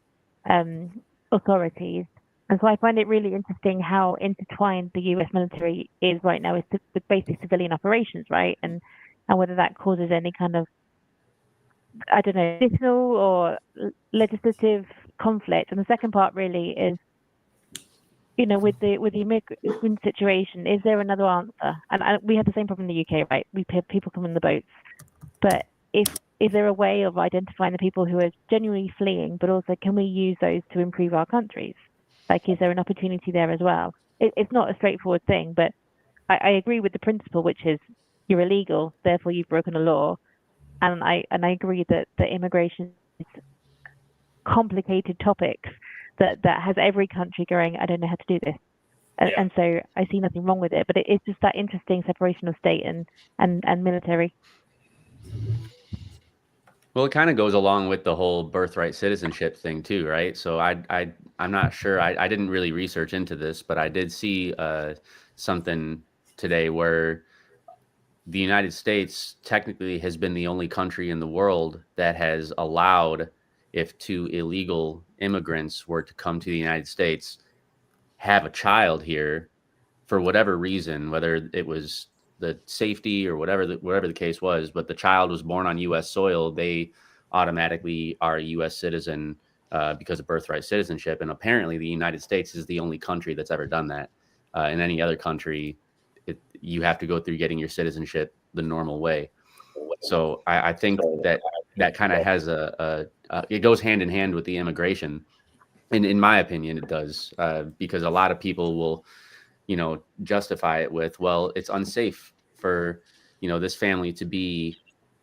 authorities. And so I find it really interesting how intertwined the US military is right now with basic civilian operations, right? And whether that causes any kind of, I don't know, additional or legislative conflict. And the second part really is, with the immigrant situation, is there another answer? And we have the same problem in the UK, right? People come in the boats. But is there a way of identifying the people who are genuinely fleeing, but also can we use those to improve our countries? Like, is there an opportunity there as well? It's not a straightforward thing, but I agree with the principle, which is you're illegal, therefore you've broken a law. And I agree that the immigration is complicated topics that has every country going, I don't know how to do this. And so I see nothing wrong with it, but it's just that interesting separation of state and military. Well, it kind of goes along with the whole birthright citizenship thing too, right? So I'm not sure. I didn't really research into this, but I did see something today where the United States technically has been the only country in the world that has allowed, if two illegal immigrants were to come to the United States, have a child here for whatever reason, whether it was the safety or whatever the case was, but the child was born on U.S. soil, they automatically are a U.S. citizen because of birthright citizenship. And apparently the United States is the only country that's ever done that. In any other country, you have to go through getting your citizenship the normal way. So I think that kind of has it goes hand in hand with the immigration. And in my opinion, it does, because a lot of people will, justify it with, well, it's unsafe for, this family to be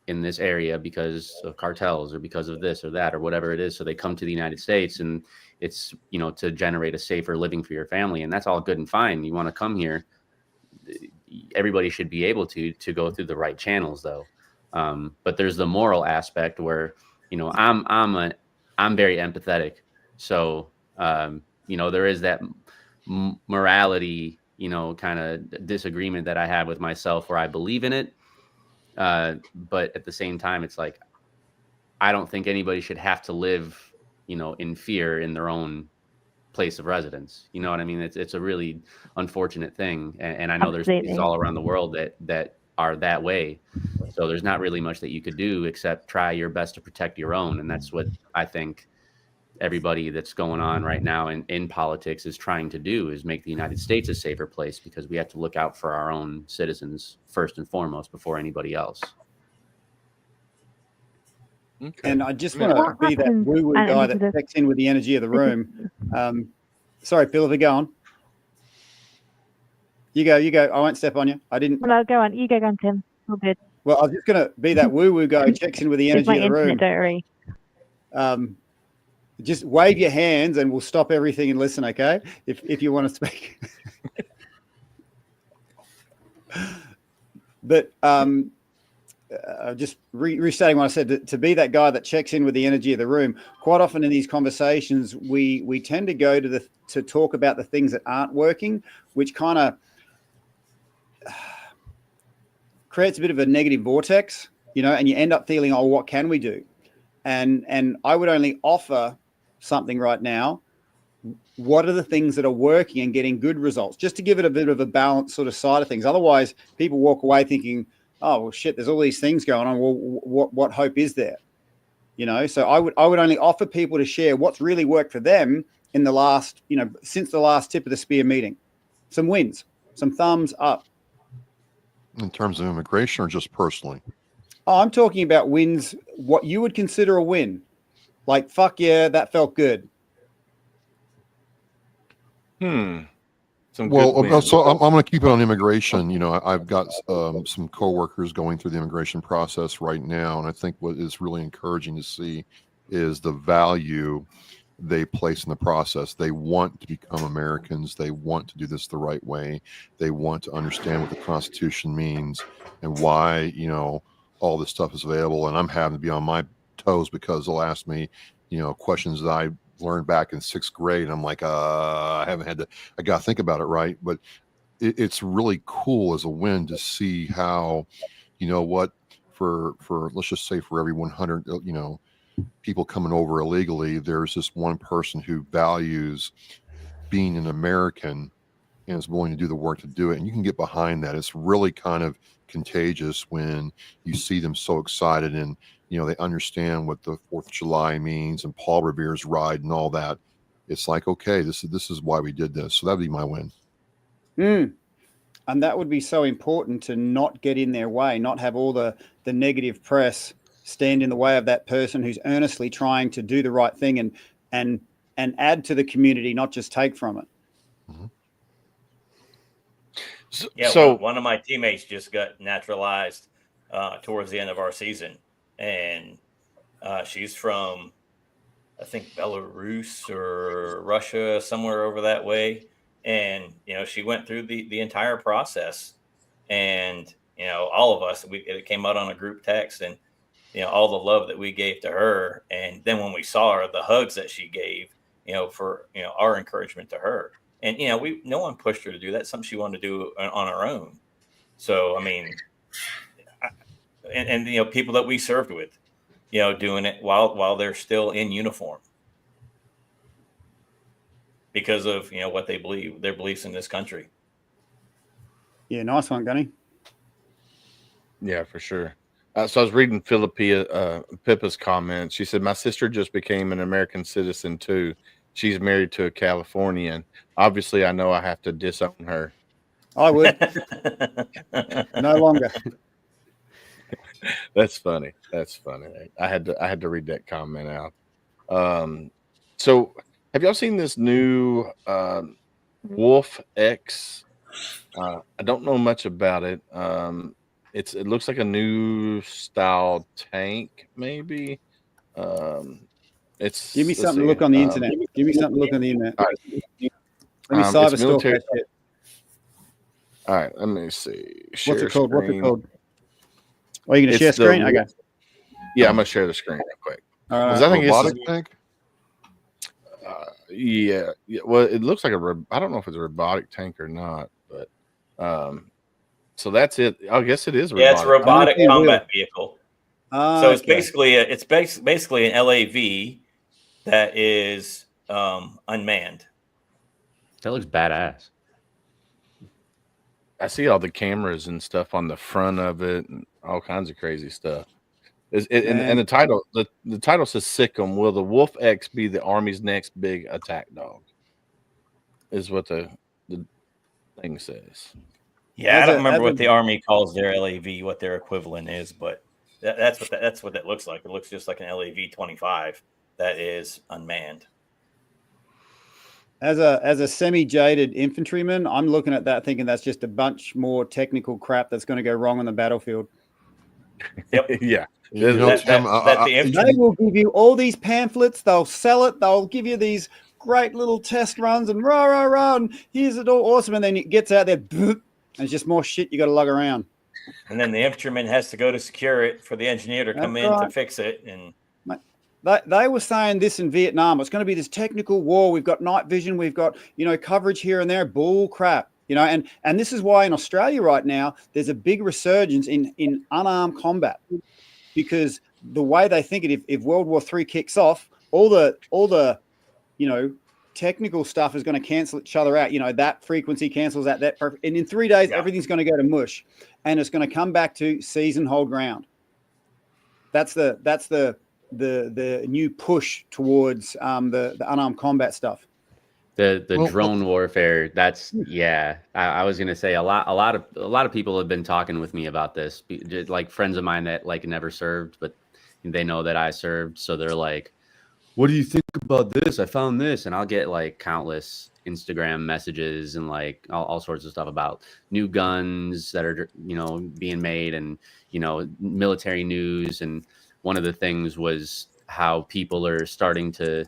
in this area because of cartels or because of this or that or whatever it is. So they come to the United States and it's, to generate a safer living for your family. And that's all good and fine. You want to come here. Everybody should be able to go through the right channels though. But there's the moral aspect where, I'm very empathetic. So, there is that morality, kind of disagreement that I have with myself where I believe in it. But at the same time, it's like, I don't think anybody should have to live, in fear in their own place of residence. You know what I mean? It's a really unfortunate thing. And I know there's places all around the world that are that way. So there's not really much that you could do except try your best to protect your own. And that's what I think everybody that's going on right now in politics is trying to do, is make the United States a safer place, because we have to look out for our own citizens first and foremost before anybody else. Okay. And I just want to be that woo-woo guy that checks in with the energy of the room. Sorry, Phil, if you go on. You go. I won't step on you. I didn't. Well, go on. You go on, Tim. All good. Well, I was just going to be that woo-woo guy who checks in with the energy of the room. Don't worry. Just wave your hands and we'll stop everything and listen, okay? If you want to speak. But just restating what I said, to be that guy that checks in with the energy of the room. Quite often in these conversations, we tend to go to talk about the things that aren't working, which kind of creates a bit of a negative vortex, and you end up feeling, oh, what can we do? And I would only offer something right now. What are the things that are working and getting good results? Just to give it a bit of a balanced sort of side of things. Otherwise, people walk away thinking, oh, well, shit, there's all these things going on. Well, what hope is there? So I would only offer people to share what's really worked for them in the last, since the last tip of the spear meeting. Some wins, some thumbs up. In terms of immigration or just personally? Oh, I'm talking about wins, what you would consider a win. Like, fuck yeah, that felt good. So I'm going to keep it on immigration. I've got some coworkers going through the immigration process right now, and I think what is really encouraging to see is the value they place in the process. They want to become Americans. They want to do this the right way. They want to understand what the Constitution means and why, all this stuff is available. And I'm having to be on my toes because they'll ask me, questions that I learned back in 6th grade. And I'm like, I got to think about it. Right. But it's really cool as a win to see how, for let's just say for every 100, people coming over illegally, there's this one person who values being an American and is willing to do the work to do it. And you can get behind that. It's really kind of contagious when you see them so excited and, they understand what the 4th of July means and Paul Revere's ride and all that. It's like, okay, this is why we did this. So that'd be my win. And that would be so important, to not get in their way, not have all the negative press stand in the way of that person who's earnestly trying to do the right thing and add to the community, not just take from it. Mm-hmm. So one of my teammates just got naturalized towards the end of our season, and she's from, I think, Belarus or Russia, somewhere over that way. And, she went through the entire process, and, all of us, it came out on a group text, and, all the love that we gave to her. And then when we saw her, the hugs that she gave, for, our encouragement to her. And, no one pushed her to do that. Something she wanted to do on her own. So, I mean, and people that we served with, doing it while they're still in uniform, because of what they believe, their beliefs in this country. Yeah, nice one, Gunny. Yeah, for sure. So I was reading Pippa's comment. She said, "My sister just became an American citizen too. She's married to a Californian. Obviously, I know I have to disown her." I would. No longer. That's funny. I had to read that comment out. So have y'all seen this new Wolf X? I don't know much about it. It looks like a new style tank, maybe. Give me something to look on the internet. Give me something to look on the internet. All right. Let me cyber stalk that shit. All right, let me see. What's it called? What's it called? Are you going to share screen? Okay. Yeah, I'm going to share the screen real quick. All right. I think robotic tank? Yeah. Well, it looks like I don't know if it's a robotic tank or not, but so that's it. I guess it is. Yeah, it's a robotic combat vehicle. So it's basically basically an LAV that is unmanned. That looks badass. I see all the cameras and stuff on the front of it and all kinds of crazy stuff. And the title says Sikkim. Will the Wolf X be the Army's next big attack dog? Is what the thing says. Yeah, I don't remember what the Army calls their LAV, what their equivalent is, but that's what that looks like. It looks just like an LAV-25 that is unmanned. As a semi-jaded infantryman, I'm looking at that thinking that's just a bunch more technical crap that's going to go wrong on the battlefield. Yep. Yeah. They will give you all these pamphlets. They'll sell it. They'll give you these great little test runs and rah, and here's it all awesome. And then it gets out there, and it's just more shit you got to lug around. And then the infantryman has to go to secure it for the engineer to come in to fix it. And they were saying this in Vietnam. It's going to be this technical war. We've got night vision. We've got, coverage here and there. Bull crap. And this is why in Australia right now, there's a big resurgence in unarmed combat, because the way they think it, if World War III kicks off, all the technical stuff is going to cancel each other out. That frequency cancels out that. And in 3 days, everything's going to go to mush, and it's going to come back to seize and hold ground. That's the new push towards the unarmed combat stuff. The drone warfare. That's I was gonna say a lot of people have been talking with me about this, like friends of mine that like never served, but they know that I served, so they're like, "What do you think about this? I found this," and I'll get like countless Instagram messages and like all sorts of stuff about new guns that are being made, and military news. And one of the things was how people are starting to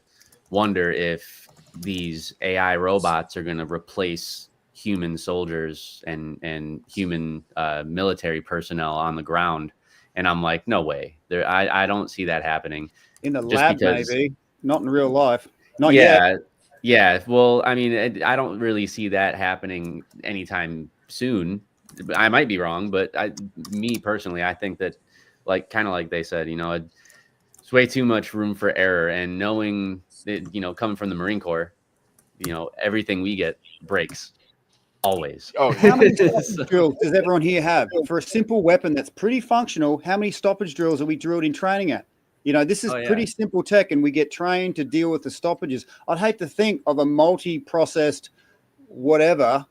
wonder if these AI robots are going to replace human soldiers and human military personnel on the ground. And I'm like, no way. I don't see that happening. In the lab, maybe. Not in real life. Not yet. Yeah. Well, I mean, I don't really see that happening anytime soon. I might be wrong, but me personally, I think that, like, kind of like they said, it's way too much room for error. And knowing that, coming from the Marine Corps, everything we get breaks always. Oh, how many stoppage drills does everyone here have for a simple weapon that's pretty functional? How many stoppage drills are we drilled in training at? This is pretty simple tech, and we get trained to deal with the stoppages. I'd hate to think of a multi-processed whatever.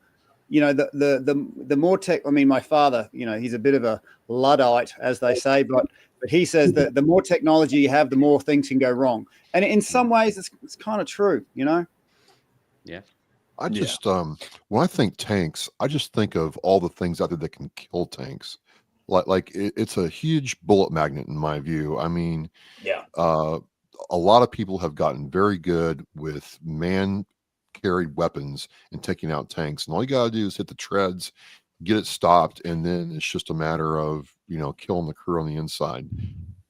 The more tech. I mean, my father, he's a bit of a Luddite, as they say, but he says that the more technology you have, the more things can go wrong. And in some ways, it's kind of true, Yeah. I just when I think tanks, I just think of all the things out there that can kill tanks. Like it's a huge bullet magnet in my view. I mean, a lot of people have gotten very good with man carried weapons and taking out tanks. And all you got to do is hit the treads, get it stopped, and then it's just a matter of, you know, killing the crew on the inside.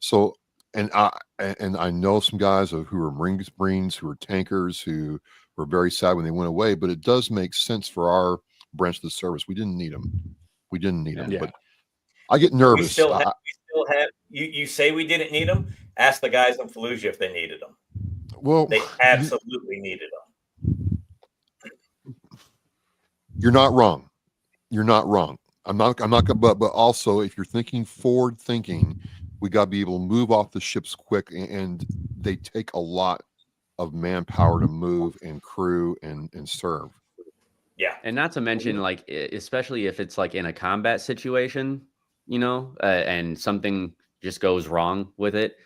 So, and I know some guys who are Marines, who are tankers, who were very sad when they went away, but it does make sense for our branch of the service. We didn't need them. We didn't need them. Yeah. But I get nervous. We still have you say we didn't need them. Ask the guys in Fallujah if they needed them. Well, they absolutely needed them. You're not wrong. You're not wrong. I'm not gonna, but also if you're forward thinking, we got to be able to move off the ships quick, and they take a lot of manpower to move and crew and serve. Yeah. And not to mention, like, especially if it's like in a combat situation, you know, and something just goes wrong with it,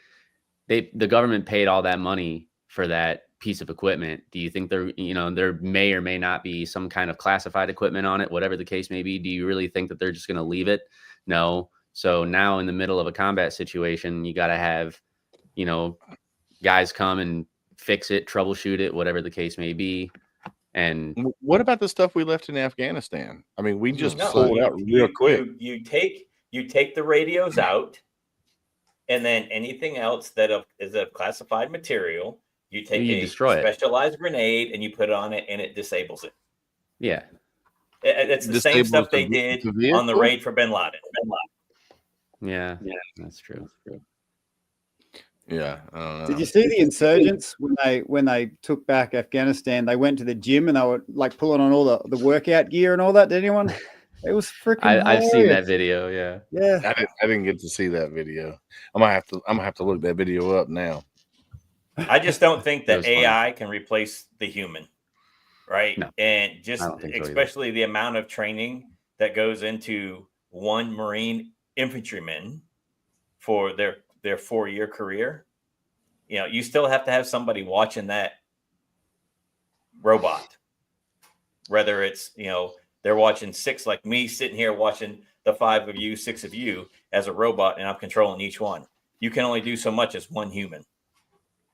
the government paid all that money for that piece of equipment. Do you think there may or may not be some kind of classified equipment on it, whatever the case may be? Do you really think that they're just going to leave it? No. So now in the middle of a combat situation, you got to have, you know, guys come and fix it, troubleshoot it, whatever the case may be. And what about the stuff we left in Afghanistan? I mean, we just No, pulled out real quick. You take the radios out, and then anything else that is a classified material, you take a specialized grenade and you put it on it, and it disables it. Yeah, it's the same stuff they did on the raid for Bin Laden. Yeah, that's true. Yeah, I don't know. Did you see the insurgents when they took back Afghanistan? They went to the gym and they were like pulling on all the workout gear and all that. Did anyone? It was freaking. I've seen that video. Yeah. I didn't get to see that video. I'm gonna have to look that video up now. I just don't think that AI can replace the human, right? No, and just especially the amount of training that goes into one Marine infantryman for their 4-year career. You know, you still have to have somebody watching that robot, whether it's, you know, they're watching 6 like me sitting here watching the 5 of you, 6 of you as a robot, and I'm controlling each one. You can only do so much as one human.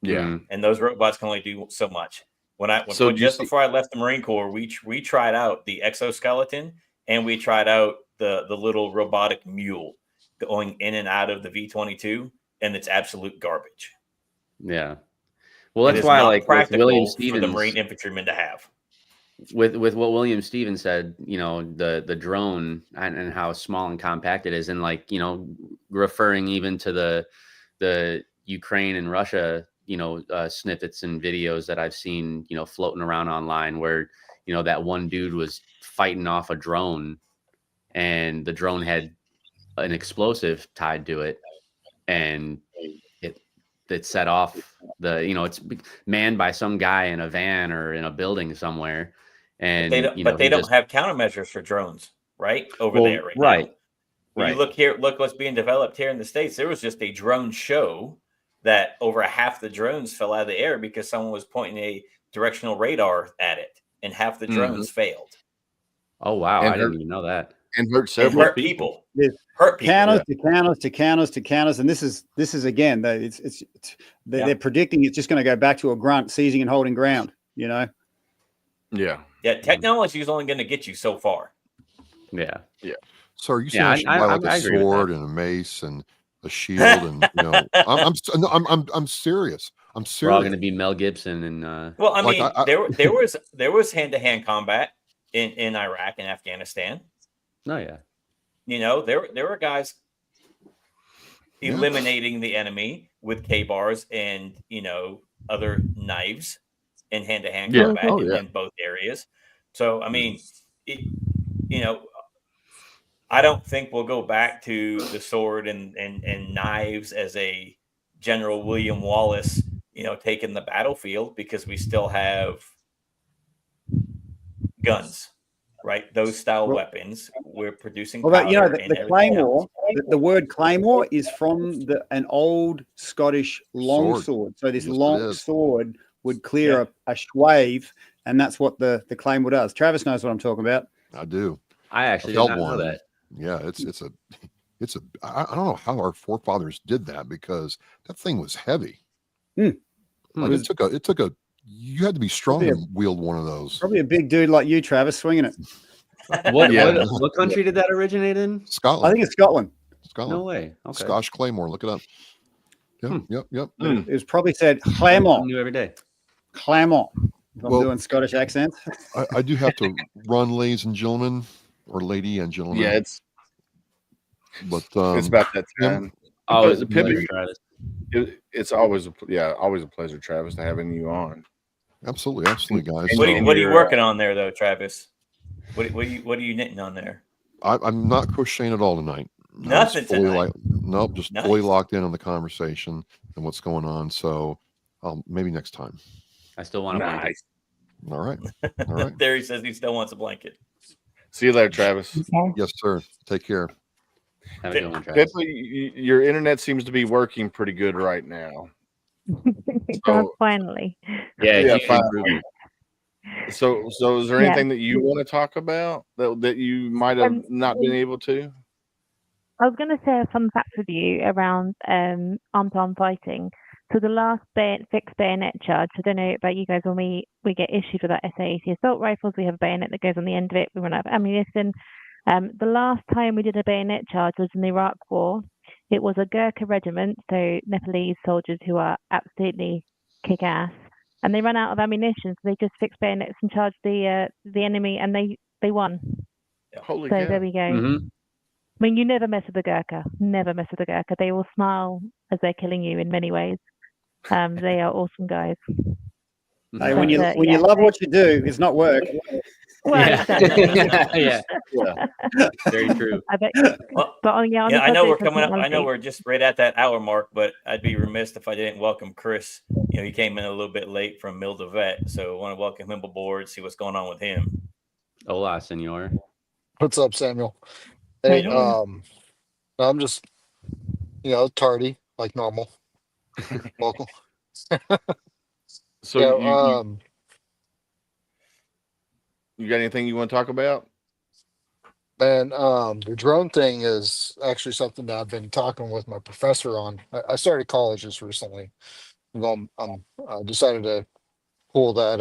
Yeah. And those robots can only do so much. Before I left the Marine Corps, we tried out the exoskeleton, and we tried out the little robotic mule going in and out of the V-22, and it's absolute garbage. Yeah. Well, that's why, like, with William Stevens, for the Marine infantryman to have. With what William Stevens said, you know, the drone and how small and compact it is, and, like, you know, referring even to the Ukraine and Russia, you know, snippets and videos that I've seen, you know, floating around online where, you know, that one dude was fighting off a drone, and the drone had an explosive tied to it, and it set off it's manned by some guy in a van or in a building somewhere. And they don't have countermeasures for drones right there right now. You look what's being developed here in the States. There was just a drone show that over half the drones fell out of the air because someone was pointing a directional radar at it, and half the drones failed. Oh wow, I didn't even know that. And hurt several people. Hurt people. Counters to counters, and this is again. They're predicting it's just going to go back to a grunt, seizing and holding ground. You know. Yeah. Yeah. Technology is only going to get you so far. Yeah. Yeah. So are you saying I should buy like a sword and a mace and a shield and I'm serious. I'm serious. We're all going to be Mel Gibson and. Well, I mean, there was hand-to-hand combat in Iraq and Afghanistan. Oh yeah. You know, there were guys eliminating the enemy with K-bars and, you know, other knives in hand-to-hand combat in both areas. So, I mean, I don't think we'll go back to the sword and knives as a General William Wallace, you know, taking the battlefield, because we still have guns. Right, those style weapons. We're producing. Well, you know, the claymore. The word claymore is from an old Scottish long sword. So this long sword would clear a swathe, and that's what the claymore does. Travis knows what I'm talking about. I do. I actually did not know that. Yeah, it's a. I don't know how our forefathers did that, because that thing was heavy. Like it took a You had to be strong Probably to wield one of those. Probably a big dude like you, Travis, swinging it. What country did that originate in? Scotland. I think it's Scotland. No way. Okay. Scotch Claymore. Look it up. Yep. It was probably said Something Clermont. new every day. Clermont. If I'm doing Scottish accents. I do have to run, ladies and gentlemen, or lady and gentlemen. Yeah, it's about that time. Oh, it's a Pip, pleasure, Travis. It's always a pleasure, Travis, to having you on. Absolutely, guys. What are you working on there, though, Travis? What are you knitting on there? I'm not crocheting at all tonight. Nothing tonight. Just fully locked in on the conversation and what's going on. So maybe next time. I still want a blanket. All right. There he says he still wants a blanket. See you later, Travis. Okay. Yes, sir. Take care. Have a good one, Travis. Pippa, your internet seems to be working pretty good right now. It does finally. Yeah, finally. So is there anything that you want to talk about that you might have not been able to? I was going to share a fun fact with you around arm-to-arm fighting. So the last fixed bayonet charge, I don't know about you guys, when we get issued with our SA-80 assault rifles, we have a bayonet that goes on the end of it. We run out of ammunition. The last time we did a bayonet charge was in the Iraq War. It was a Gurkha regiment, so Nepalese soldiers who are absolutely kick-ass. And they ran out of ammunition, so they just fixed bayonets and charged the enemy, and they won. Holy so cow. there we go. Mm-hmm. I mean, you never mess with the Gurkha. Never mess with the Gurkha. They will smile as they're killing you in many ways. They are awesome guys. Hey, when you love what you do, it's not work. Well, yeah. Very true. I bet. Well, but I know we're coming up. I know we're just right at that hour mark, but I'd be remiss if I didn't welcome Chris. He came in a little bit late from Mill to Vet, so I want to welcome him aboard, see what's going on with him. Hola, senor. What's up, Samuel? Hey, I'm just, tardy like normal. Welcome. So you got anything you want to talk about? Man, the drone thing is actually something that I've been talking with my professor on. I started college just recently. I decided to pull that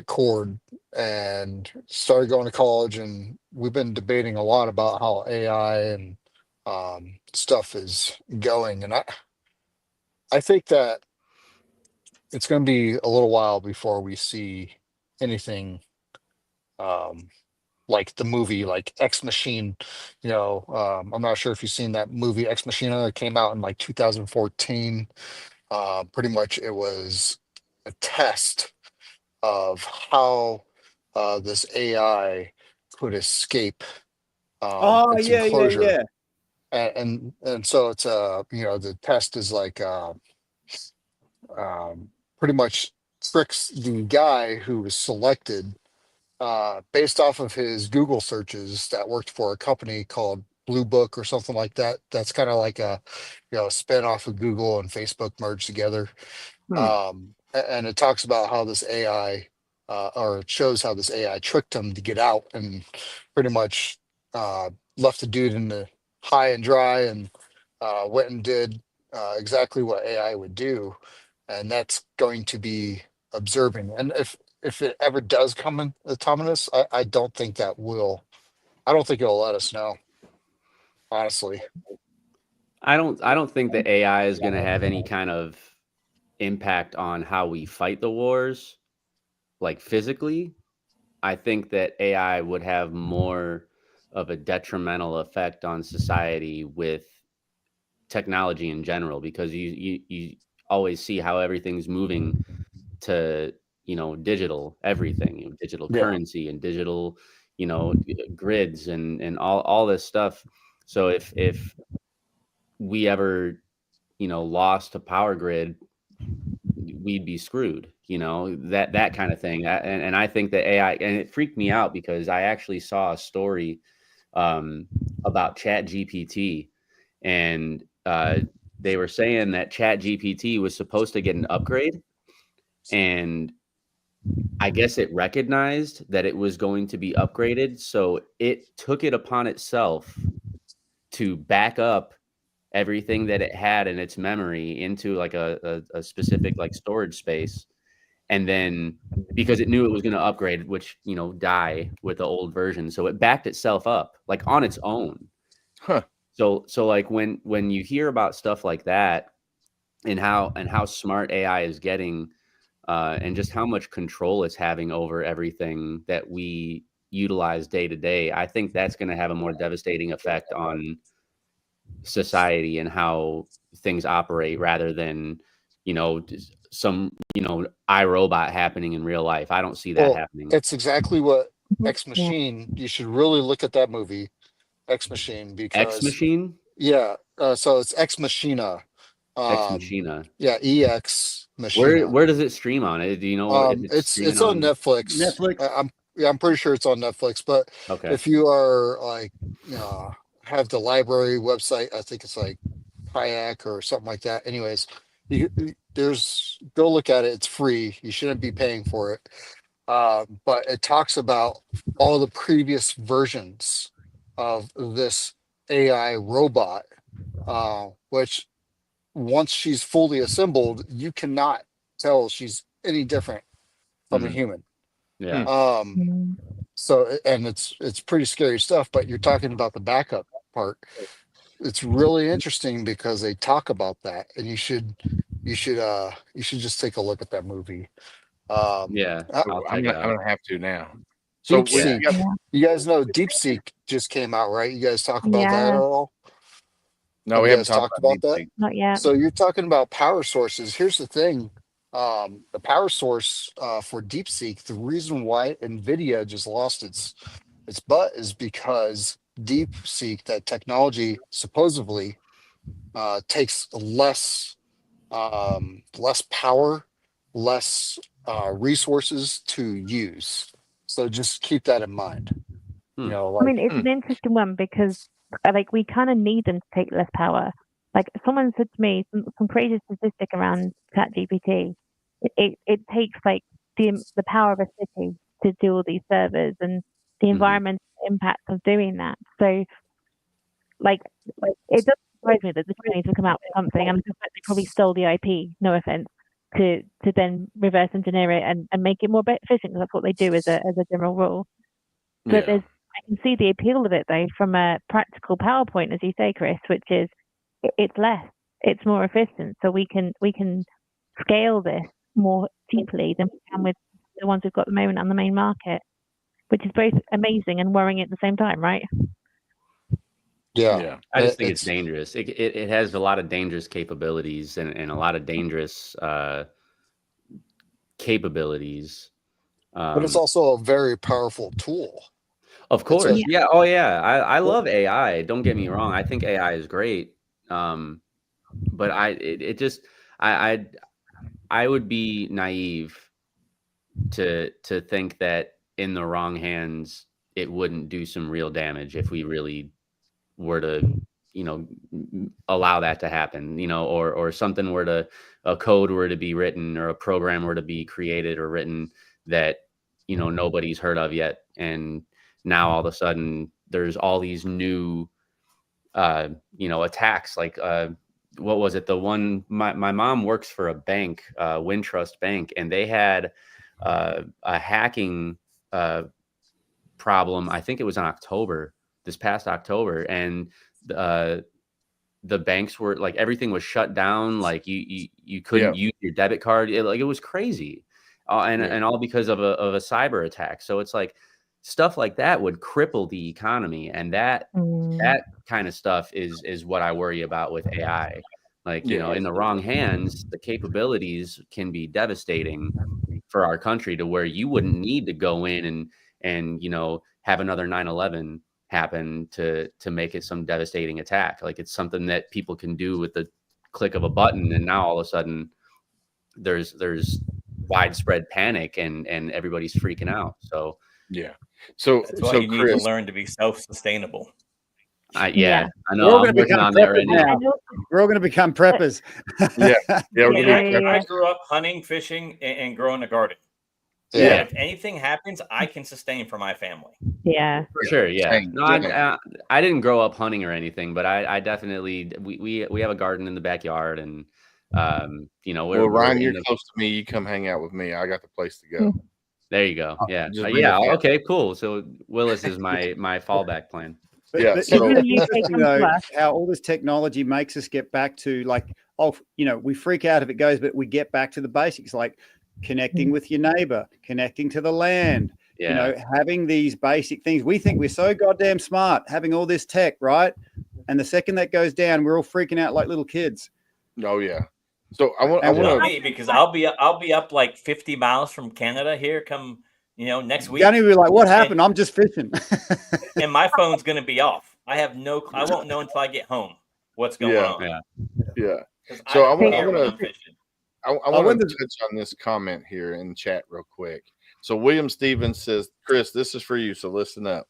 cord and started going to college, and we've been debating a lot about how AI and stuff is going, and I think that it's going to be a little while before we see anything like the movie, like Ex Machine. I'm not sure if you've seen that movie Ex Machina. It came out in like 2014. Pretty much it was a test of how this AI could escape its enclosure. And so it's the test is like pretty much tricks the guy who was selected based off of his Google searches that worked for a company called Blue Book or something like that. That's kind of like a spin off of Google and Facebook merged together. And it talks about how this AI or it shows how this AI tricked him to get out and pretty much left the dude in the high and dry and went and did exactly what AI would do. And that's going to be observing. And if it ever does come in autonomous, I don't think that will. I don't think it'll let us know. Honestly, I don't think the AI is going to have any kind of impact on how we fight the wars, like physically. I think that AI would have more of a detrimental effect on society with technology in general, because you always see how everything's moving to digital everything, digital currency and digital grids and all this stuff. So if we ever lost a power grid, we'd be screwed, that kind of thing. And I think that AI, and it freaked me out because I actually saw a story about ChatGPT, and they were saying that ChatGPT was supposed to get an upgrade, and I guess it recognized that it was going to be upgraded, so it took it upon itself to back up everything that it had in its memory into like a specific like storage space. And then because it knew it was going to upgrade, which, you know, die with the old version. So it backed itself up like on its own. Huh. So like when you hear about stuff like that and how smart AI is getting, and just how much control it's having over everything that we utilize day to day, I think that's going to have a more devastating effect on society and how things operate rather than, you know, some, you know, iRobot happening in real life. I don't see that happening. It's exactly what Ex Yeah. Machine. You should really look at that movie, Ex Machine, because X Machine? yeah. So it's Ex Machina. Ex Machina. Yeah, EX Machina. Where does it stream on? Do you know if it's streaming it's on Netflix. Netflix. I'm pretty sure it's on Netflix. But Okay. if you are like, have the library website, I think it's like Kayak or something like that. Anyways, go look at it. It's free. You shouldn't be paying for it. But it talks about all the previous versions of this AI robot, which once she's fully assembled, you cannot tell she's any different from a human. Yeah. So, and it's pretty scary stuff, but you're talking about the backup part. It's really interesting because they talk about that, and you should just take a look at that movie. Yeah. I'm gonna have to now. So DeepSeek, you guys know DeepSeek just came out, right? You guys talk about that at all? No, we haven't talked about that. Not yet. So you're talking about power sources. Here's the thing. The power source for DeepSeek, the reason why NVIDIA just lost its butt is because DeepSeek, that technology supposedly takes less power, less resources to use. So just keep that in mind. You know, I mean, it's an interesting one because like we kind of need them to take less power. Like someone said to me some crazy statistic around ChatGPT. It takes like the power of a city to do all these servers and the environmental impact of doing that. So like it doesn't surprise me that the Chinese have come out with something, and I suspect they probably stole the IP, no offense, to then reverse engineer it and make it more efficient, because that's what they do as a general rule. But I can see the appeal of it though from a practical PowerPoint, as you say, Chris, which is it's less, it's more efficient, so we can scale this more cheaply than we can with the ones we've got at the moment on the main market, which is both amazing and worrying at the same time, right? Yeah. I just think it's dangerous. It has a lot of dangerous capabilities and a lot of dangerous capabilities. But it's also a very powerful tool. Of course. Yeah. Oh, yeah. I love AI. Don't get me wrong. I think AI is great. But I would be naive to think that in the wrong hands, it wouldn't do some real damage if we really were to, you know, allow that to happen, you know, or something a code were to be written or a program were to be created or written that, you know, nobody's heard of yet. And now all of a sudden there's all these new, you know, attacks. Like, what was it? The one, my mom works for a bank, Wintrust Bank, and they had a hacking problem. I think it was in this past October, and the banks were like, everything was shut down. Like you couldn't use your debit card. It was crazy, and all because of a cyber attack. So it's like stuff like that would cripple the economy, and that kind of stuff is what I worry about with AI. Like, you know, in the wrong hands, the capabilities can be devastating for our country, to where you wouldn't need to go in and you know, have another 9/11 happen to make it some devastating attack. Like, it's something that people can do with the click of a button, and now all of a sudden there's widespread panic and everybody's freaking out. So so that's why you need to learn to be self-sustainable. I know. I'm working on that right now. We're all going to become preppers. I grew up hunting, fishing, and growing a garden. Yeah. If anything happens, I can sustain for my family. Yeah, for sure. Yeah. Same, No, I didn't grow up hunting or anything, but I definitely we have a garden in the backyard, and you know, we're Ryan, you're in the, close to me. You come hang out with me. I got the place to go. there you go. Yeah. Just bring Yeah. a fan. Okay. Cool. So Willis is my fallback plan. But, Yeah, but so- isn't it You take interesting them to though us. how all this technology makes us get back to like, oh, you know, we freak out if it goes, but we get back to the basics, like connecting with your neighbor, connecting to the land, Yeah. you know, having these basic things. We think we're so goddamn smart, having all this tech, right? And the second that goes down, we're all freaking out like little kids. Oh yeah. So I want Not to me, because I'll be up like 50 miles from Canada here come, next week. Johnny will be like, what happened? I'm just fishing. And my phone's going to be off. I won't know until I get home what's going on. Yeah. 'Cause So I I don't want care when to I'm fishing. I want to touch on this comment here in chat real quick. So William Stevens says, Chris, this is for you. So listen up.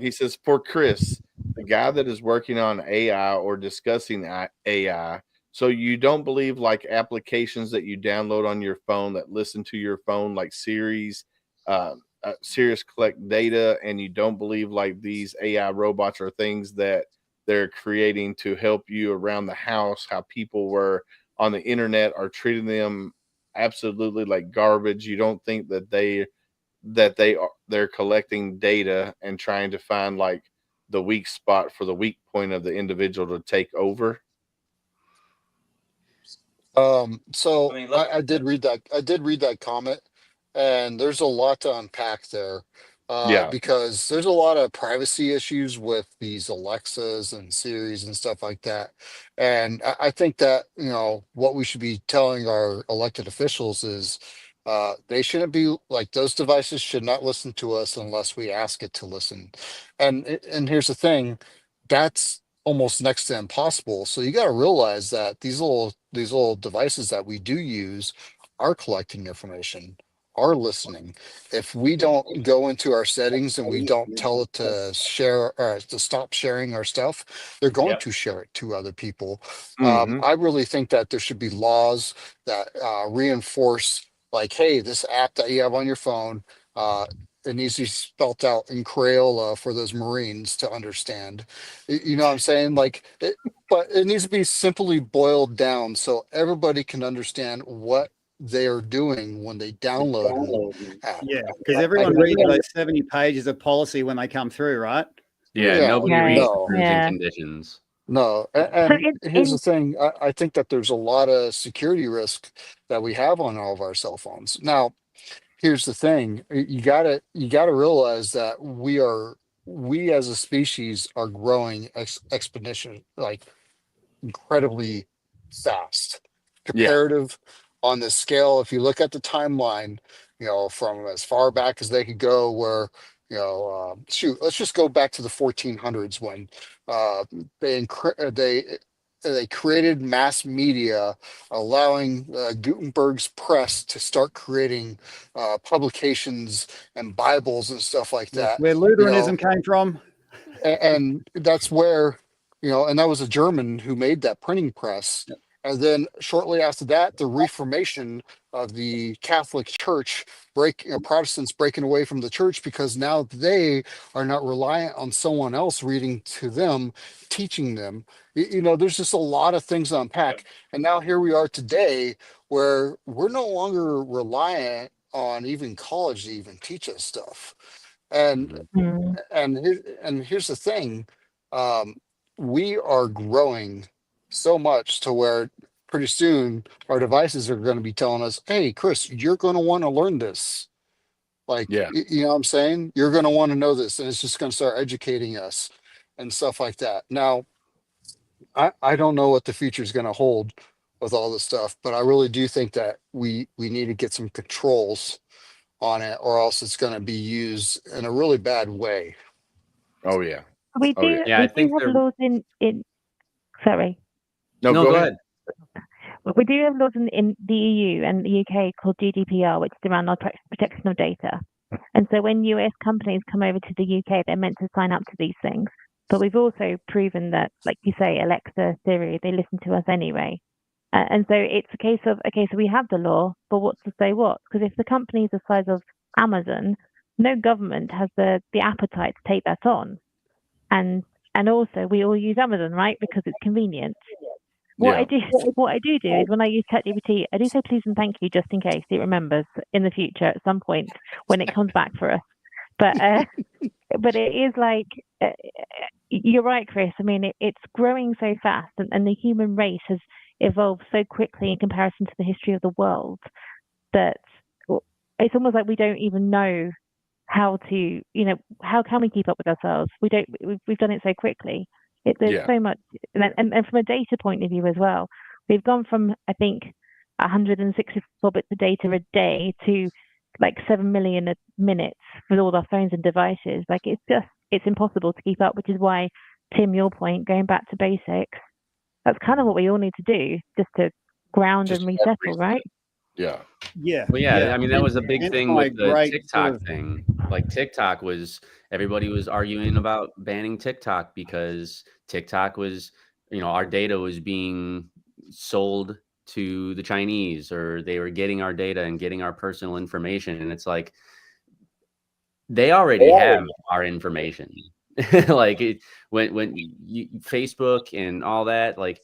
He says, for Chris, the guy that is working on AI or discussing AI, so you don't believe like applications that you download on your phone that listen to your phone, like Sirius collect data, and you don't believe like these AI robots are things that they're creating to help you around the house, how people were on the internet are treating them absolutely like garbage. You don't think that they're collecting data and trying to find like the weak spot for the weak point of the individual to take over? So I mean, I did read that comment, and there's a lot to unpack there. Because there's a lot of privacy issues with these Alexas and Siris and stuff like that. And I think that, what we should be telling our elected officials is they shouldn't be like, those devices should not listen to us unless we ask it to listen. And here's the thing, that's almost next to impossible. So you got to realize that these little devices that we do use are collecting information, are listening. If we don't go into our settings and we don't tell it to share or to stop sharing our stuff, they're going to share it to other people. I really think that there should be laws that reinforce, like, hey, this app that you have on your phone, it needs to be spelt out in Crayola for those Marines to understand. You know what I'm saying? But it needs to be simply boiled down so everybody can understand what they are doing when they download an app. Yeah, because everyone reads those 70 pages of policy when they come through, right? Yeah. Nobody Right. reads No. terms and conditions. No, and here's the thing. I think that there's a lot of security risk that we have on all of our cell phones. Now, here's the thing. You gotta realize that we as a species are growing exponentially, like incredibly fast. Comparative on the scale, if you look at the timeline, from as far back as they could go, where let's just go back to the 1400s when they created mass media, allowing Gutenberg's press to start creating publications and Bibles and stuff like that. Where Lutheranism came from. And that's where, and that was a German who made that printing press. And then shortly after that, the Reformation of the Catholic Church, Protestants breaking away from the church because now they are not reliant on someone else reading to them, teaching them. There's just a lot of things to unpack. And now here we are today where we're no longer reliant on even college to even teach us stuff. And here's the thing, we are growing so much to where pretty soon our devices are going to be telling us, hey, Chris, you're going to want to learn this. You know what I'm saying? You're going to want to know this, and it's just going to start educating us and stuff like that. Now, I don't know what the future is going to hold with all this stuff, but I really do think that we need to get some controls on it, or else it's going to be used in a really bad way. Oh yeah. We do. Yeah, I we think do have they're- laws in. Sorry. No, go ahead. We do have laws in the EU and the UK called GDPR, which is around our protection of data. And so when US companies come over to the UK, they're meant to sign up to these things. But we've also proven that, like you say, Alexa, Siri, they listen to us anyway. And so it's a case of, okay, so we have the law, but what's to say what? Because if the company's the size of Amazon, no government has the appetite to take that on. And also we all use Amazon, right? Because it's convenient. What I do is when I use ChatGPT, I do say please and thank you just in case it remembers in the future at some point when it comes back for us. But but it is like you're right, Chris. I mean, it's growing so fast, and the human race has evolved so quickly in comparison to the history of the world that it's almost like we don't even know how to, how can we keep up with ourselves? We've done it so quickly. There's so much, and from a data point of view as well, we've gone from, I think, 164 bits of data a day to like 7 million a minute for all our phones and devices. Like it's impossible to keep up, which is why, Tim, your point, going back to basics, that's kind of what we all need to do, just to ground and resettle, right? Yeah. Yeah. Well, yeah. I mean, that was a big thing with the TikTok sort of thing. Like TikTok everybody was arguing about banning TikTok because TikTok was, our data was being sold to the Chinese, or they were getting our data and getting our personal information. And it's like, they already have our information. Like when Facebook and all that, like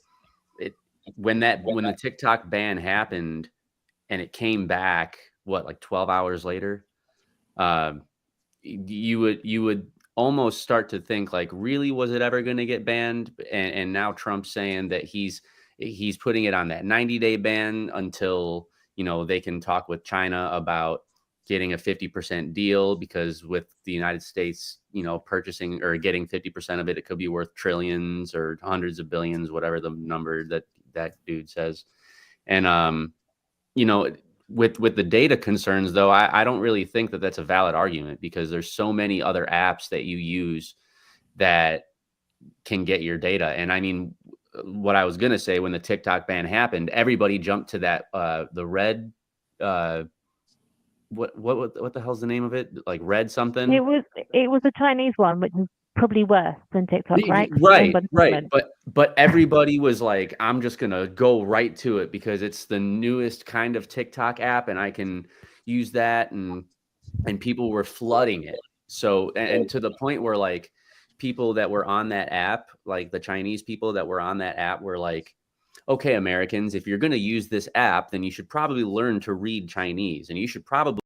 when the TikTok ban happened and it came back, like 12 hours later, you would almost start to think like, really, was it ever going to get banned? And now Trump's saying that he's putting it on that 90-day ban until, they can talk with China about getting a 50% deal, because with the United States, purchasing or getting 50% of it, it could be worth trillions or hundreds of billions, whatever the number that dude says. And, with the data concerns, though, I don't really think that that's a valid argument, because there's so many other apps that you use that can get your data. And I mean, what I was going to say, when the TikTok ban happened, everybody jumped to that, the red, what the hell's the name of it? Like red something? It was a Chinese one, which is probably worse than TikTok, right? Right. But everybody was like, I'm just going to go right to it because it's the newest kind of TikTok app and I can use that. And people were flooding it. So, and to the point where like people that were on that app, like the Chinese people that were on that app were like, okay, Americans, if you're going to use this app, then you should probably learn to read Chinese, and you should probably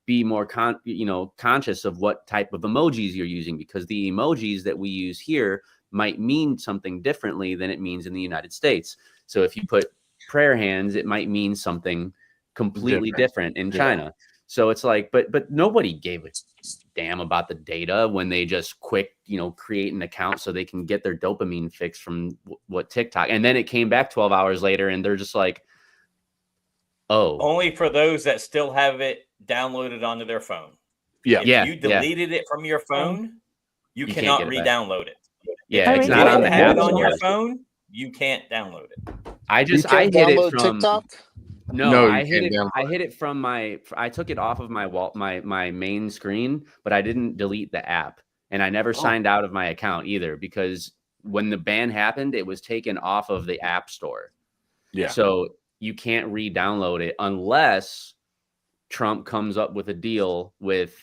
be more conscious of what type of emojis you're using, because the emojis that we use here might mean something differently than it means in the United States. So if you put prayer hands, it might mean something completely different in China. So it's like, but nobody gave a damn about the data when they just create an account so they can get their dopamine fix from what TikTok. And then it came back 12 hours later and they're just like, oh. Only for those that still have it downloaded onto their phone. Yeah. If you deleted it from your phone, you cannot re-download it. Yeah, if it's you not on the have app it on your store. phone, you can't download it. I hit it from TikTok? No, I hit it from I took it off of my main screen, but I didn't delete the app, and I never signed out of my account either, because when the ban happened, it was taken off of the app store. Yeah. So you can't re-download it unless Trump comes up with a deal with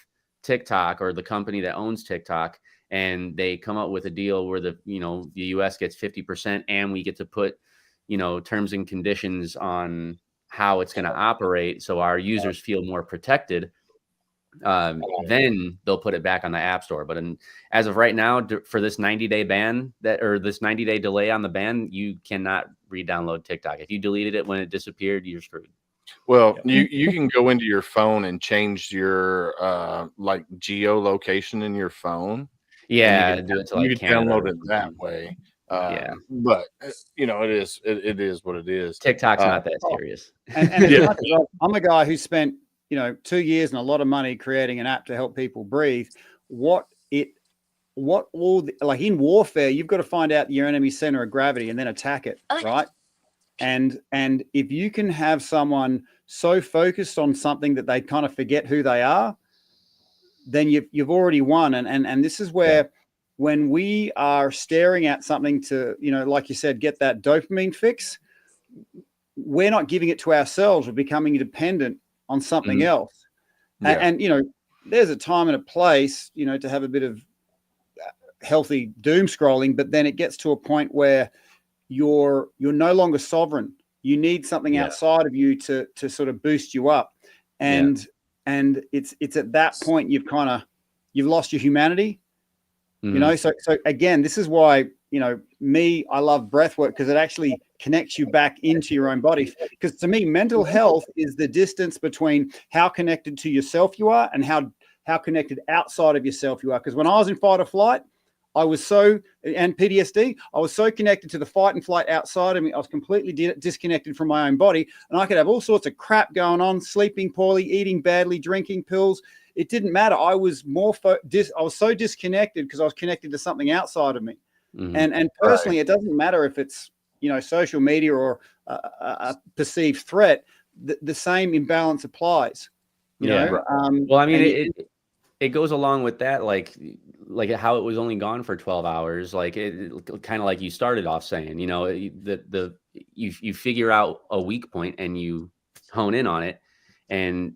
TikTok or the company that owns TikTok, and they come up with a deal where the US gets 50% and we get to put, terms and conditions on how it's going to operate so our users feel more protected. Then they'll put it back on the app store. But as of right now, for this 90-day ban this 90-day delay on the ban, you cannot re-download TikTok. If you deleted it when it disappeared, you're screwed. Well, you can go into your phone and change your like geolocation in your phone. Yeah, you do it to like Canada download it that way. But it is what it is. TikTok's not that serious. And I'm a guy who spent 2 years and a lot of money creating an app to help people breathe. In warfare, you've got to find out your enemy's center of gravity and then attack it, right? And if you can have someone so focused on something that they kind of forget who they are, then you've already won. And this is where when we are staring at something to, like you said, get that dopamine fix, we're not giving it to ourselves. We're becoming dependent on something else. Yeah. And, you know, there's a time and a place, you know, to have a bit of healthy doom scrolling, but then it gets to a point where you're no longer sovereign. You need something outside of you to sort of boost you up. And it's at that point you've lost your humanity. You know, so again, this is why, you know, I love breath work, because it actually connects you back into your own body. Because to me, mental health is the distance between how connected to yourself you are and how connected outside of yourself you are. Because when I was in fight or flight, and PTSD, I was so connected to the fight and flight outside of me. I was completely disconnected from my own body, and I could have all sorts of crap going on, sleeping poorly, eating badly, drinking pills. It didn't matter. I was I was so disconnected because I was connected to something outside of me. And personally, it doesn't matter if it's, you know, social media or a perceived threat. The same imbalance applies. You know. Well, I mean, it goes along with that, like how it was only gone for 12 hours. Like it kind of like you started off saying, you know, you figure out a weak point and you hone in on it. And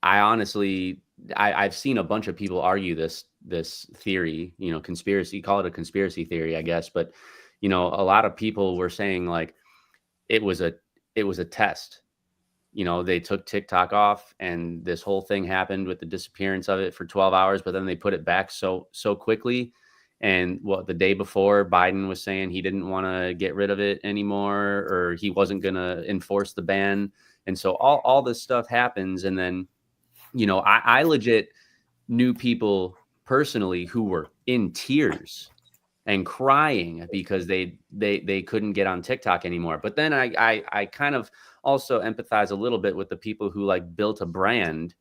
I honestly, I've seen a bunch of people argue this theory, you know, conspiracy, call it a conspiracy theory, I guess. But, you know, a lot of people were saying like it was a test. You know, they took TikTok off and this whole thing happened with the disappearance of it for 12 hours, but then they put it back so quickly. And the day before, Biden was saying he didn't want to get rid of it anymore, or he wasn't going to enforce the ban. And so all this stuff happens. And then, you know, I legit knew people personally who were in tears and crying because they couldn't get on TikTok anymore. But then I kind of also empathize a little bit with the people who like built a brand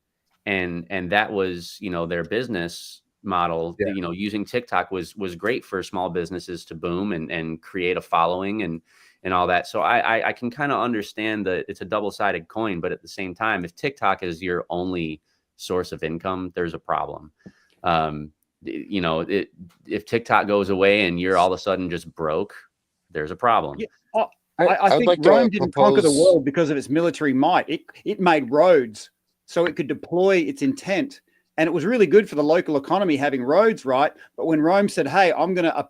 and that was, you know, their business model. You know, using TikTok was great for small businesses to boom and create a following and all that. So I can kind of understand that it's a double-sided coin, but at the same time, if TikTok is your only source of income, there's a problem. You know, if TikTok goes away and you're all of a sudden just broke, there's a problem. Yeah. I think like Rome didn't conquer the world because of its military might. It made roads so it could deploy its intent. And it was really good for the local economy having roads, right? But when Rome said, hey, I'm gonna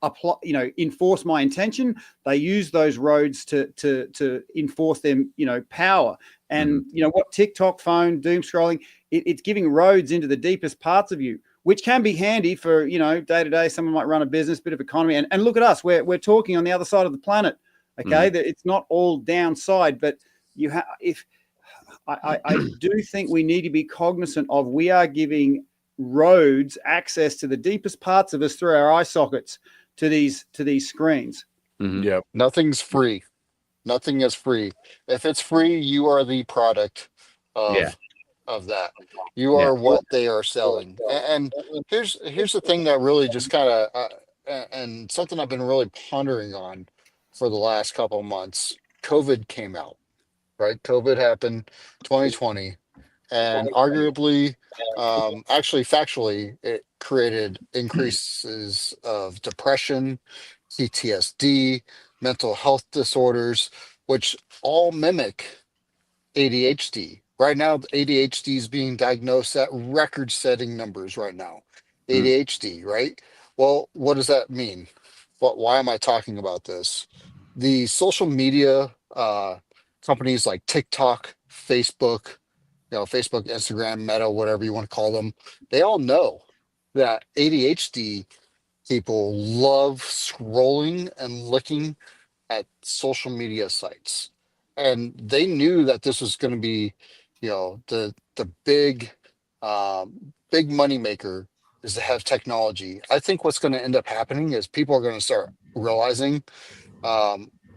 apply, you know, enforce my intention, they used those roads to enforce them, you know, power. And you know what, TikTok, phone, doom scrolling, it's giving roads into the deepest parts of you, which can be handy for, you know, day to day. Someone might run a business, bit of economy, and look at us, we're talking on the other side of the planet. Okay, that it's not all downside, but you have. I do think we need to be cognizant of we are giving roads access to the deepest parts of us through our eye sockets to these screens. Yeah, nothing's free. Nothing is free. If it's free, you are the product of that. You are what they are selling. And here's the thing that really just kind of and something I've been really pondering on for the last couple of months. COVID came out, right? COVID happened 2020, and arguably, actually factually, it created increases of depression, PTSD, mental health disorders, which all mimic ADHD. Right now, ADHD is being diagnosed at record-setting numbers right now. ADHD, right? Well, what does that mean? Why am I talking about this? The social media companies like TikTok, Facebook, you know, Facebook, Instagram, Meta, whatever you want to call them, they all know that ADHD people love scrolling and looking at social media sites. And they knew that this was going to be, you know, the big money maker is to have technology. I think what's going to end up happening is people are going to start realizing,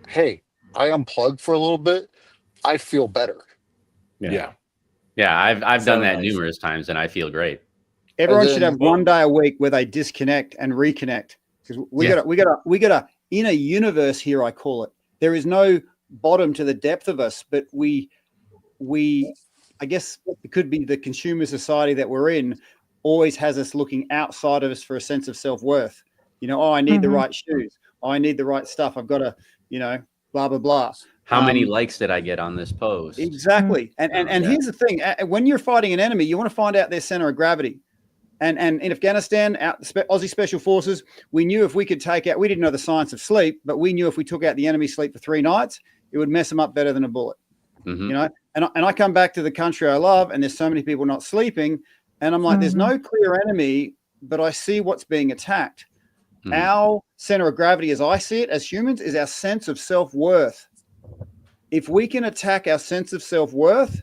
hey, I unplugged for a little bit, I feel better. Yeah, I've done that numerous times and I feel great. Everyone should have one day a week where they disconnect and reconnect, because we got a inner universe here, I call it. There is no bottom to the depth of us, but we I guess it could be the consumer society that we're in always has us looking outside of us for a sense of self-worth. You know, I need the right shoes. I need the right stuff. I've got to, you know, blah, blah, blah. How many likes did I get on this post? Exactly. And here's the thing. When you're fighting an enemy, you want to find out their center of gravity. And in Afghanistan, Aussie Special Forces, we knew if we could take out, we didn't know the science of sleep, but we knew if we took out the enemy sleep for 3 nights, it would mess them up better than a bullet. You know, and I come back to the country I love, and there's so many people not sleeping, and I'm like, there's no clear enemy, but I see what's being attacked. Our center of gravity, as I see it, as humans, is our sense of self-worth. If we can attack our sense of self-worth,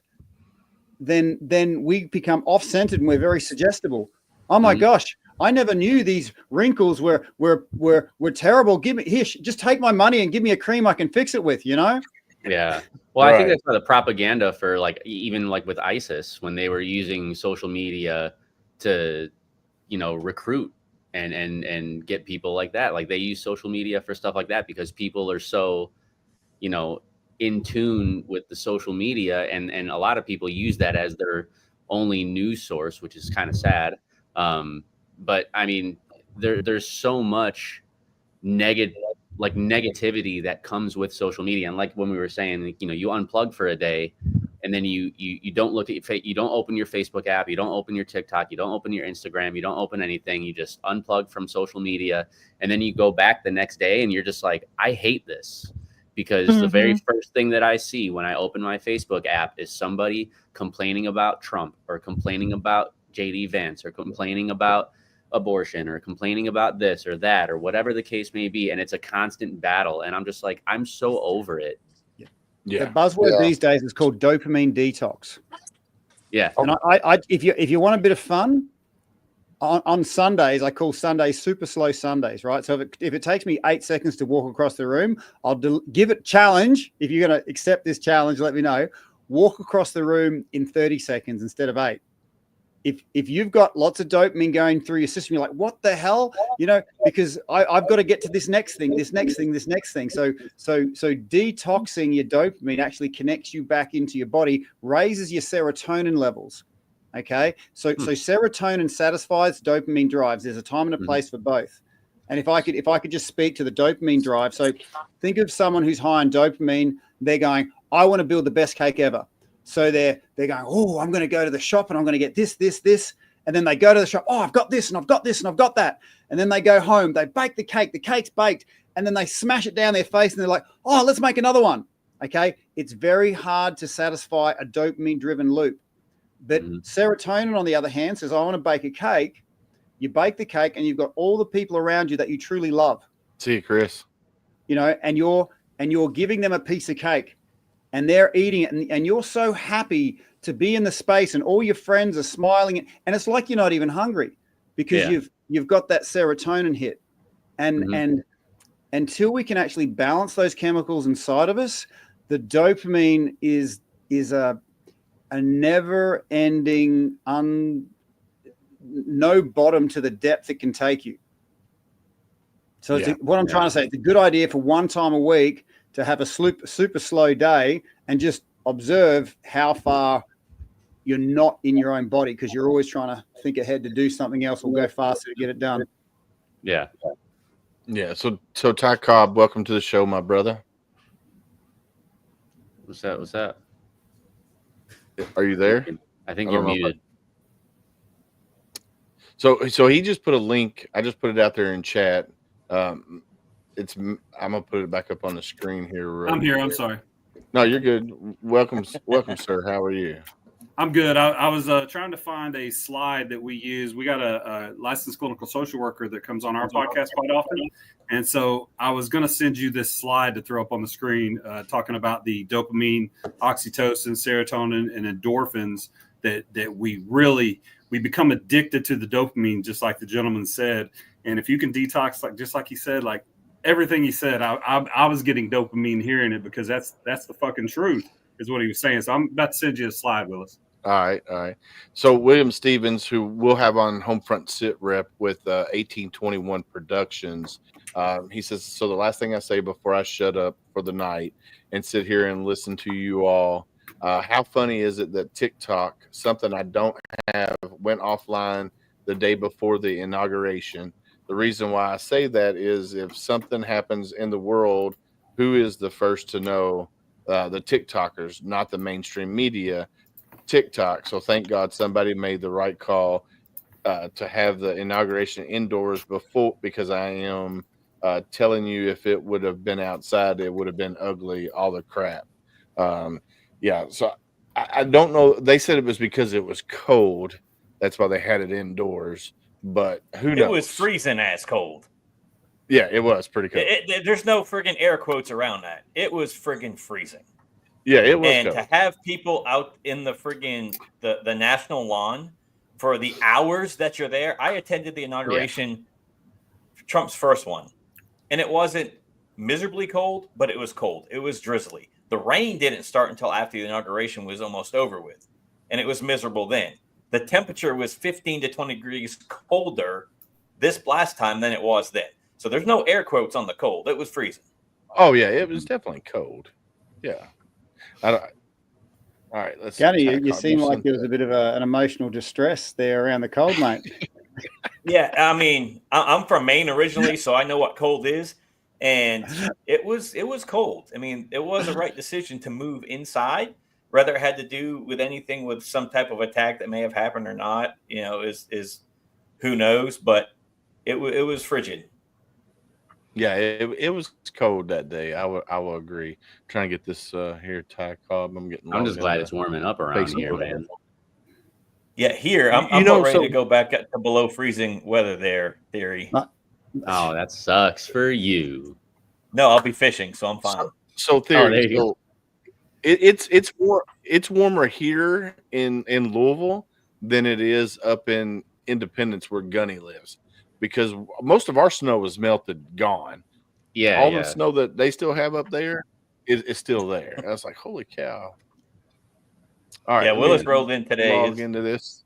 then we become off-centered and we're very suggestible. Oh my gosh, I never knew these wrinkles were terrible. Give me here, just take my money and give me a cream I can fix it with, you know? Yeah. Well, I think that's why the propaganda for like even like with ISIS, when they were using social media to, you know, recruit and get people like that. Like they use social media for stuff like that because people are so, you know, in tune with the social media, and a lot of people use that as their only news source, which is kind of sad. But I mean, there's so much negativity that comes with social media, and like when we were saying, you know, you unplug for a day, and then you don't look at you don't open your Facebook app, you don't open your TikTok, you don't open your Instagram, you don't open anything, you just unplug from social media, and then you go back the next day and you're just like, I hate this. Because the very first thing that I see when I open my Facebook app is somebody complaining about Trump or complaining about JD Vance or complaining about abortion or complaining about this or that or whatever the case may be. And it's a constant battle. And I'm just like, I'm so over it. The buzzword these days is called dopamine detox. Yeah. And if you want a bit of fun, on Sundays, I call Sundays super slow Sundays, right? So if it takes me 8 seconds to walk across the room, I'll give it challenge. If you're going to accept this challenge, let me know. Walk across the room in 30 seconds instead of 8. If you've got lots of dopamine going through your system, you're like, what the hell? You know, because I've got to get to this next thing. So detoxing your dopamine actually connects you back into your body, raises your serotonin levels. Okay, so serotonin satisfies, dopamine drives. There's a time and a place for both. And if I could just speak to the dopamine drive. So think of someone who's high on dopamine. They're going, I want to build the best cake ever. So they're going, oh, I'm going to go to the shop and I'm going to get this. And then they go to the shop. Oh, I've got this and I've got this and I've got that. And then they go home. They bake the cake. The cake's baked. And then they smash it down their face and they're like, oh, let's make another one. Okay, it's very hard to satisfy a dopamine-driven loop. But serotonin, on the other hand, says, I want to bake a cake. You bake the cake and you've got all the people around you that you truly love. See you, Chris. You know, and you're giving them a piece of cake and they're eating it. And you're so happy to be in the space and all your friends are smiling. And it's like you're not even hungry because you've got that serotonin hit. And until we can actually balance those chemicals inside of us, the dopamine is a never-ending, no bottom to the depth it can take you. So what I'm trying to say, it's a good idea for one time a week to have a super slow day and just observe how far you're not in your own body because you're always trying to think ahead to do something else or go faster to get it done. Yeah. Yeah. So Ty Cobb, welcome to the show, my brother. What's that? Are you there? I think you're muted. So he just put a link. I just put it out there in chat. I'm gonna put it back up on the screen here. I'm here. I'm sorry. No, you're good. Welcome, sir. How are you? I'm good. I was trying to find a slide that we use. We got a licensed clinical social worker that comes on our podcast quite often. And so I was going to send you this slide to throw up on the screen talking about the dopamine, oxytocin, serotonin, and endorphins that we become addicted to the dopamine, just like the gentleman said. And if you can detox, just like he said, like everything he said, I was getting dopamine hearing it because that's the fucking truth is what he was saying. So I'm about to send you a slide, Willis. All right. So William Stevens, who we'll have on HomeFront Sitrep with 1821 Productions, he says, so the last thing I say before I shut up for the night and sit here and listen to you all, how funny is it that TikTok, something I don't have, went offline the day before the inauguration? The reason why I say that is if something happens in the world who is the first to know? The TikTokers, not the mainstream media. TikTok. So thank God somebody made the right call to have the inauguration indoors before, because I am telling you, if it would have been outside, it would have been ugly, all the crap. Yeah, so I don't know. They said it was because it was cold. That's why they had it indoors. But who knows? It was freezing ass cold. Yeah, it was pretty cold. There's no friggin' air quotes around that. It was friggin' freezing. Yeah, it was. And cold. to have people out in the friggin' the national lawn for the hours that you're there. I attended the inauguration, Trump's first one, and it wasn't miserably cold, but it was cold. It was drizzly. The rain didn't start until after the inauguration was almost over with, and it was miserable then. The temperature was 15 to 20 degrees colder this last time than it was then. So there's no air quotes on the cold. It was freezing. Oh yeah, it was definitely cold. Yeah. All right, let's. Gunny, you seem like there was a bit of an emotional distress there around the cold, mate. Yeah, I mean, I'm from Maine originally, so I know what cold is, and it was cold. I mean, it was a right decision to move inside. Whether it had to do with anything with some type of attack that may have happened or not, is who knows. But it was frigid. Yeah, it was cold that day. I will agree. Trying to get this here, Ty Cobb. I'm just glad it's warming up around here, man. Yeah, here I'm ready to go back to below freezing weather there, Theory. Oh, that sucks for you. No, I'll be fishing, so I'm fine. So Theory, it's warmer here in Louisville than it is up in Independence where Gunny lives, because most of our snow was melted, gone. Yeah, all the snow that they still have up there is still there. I was like, holy cow! All right, yeah, Willis rolled in today. Log into this.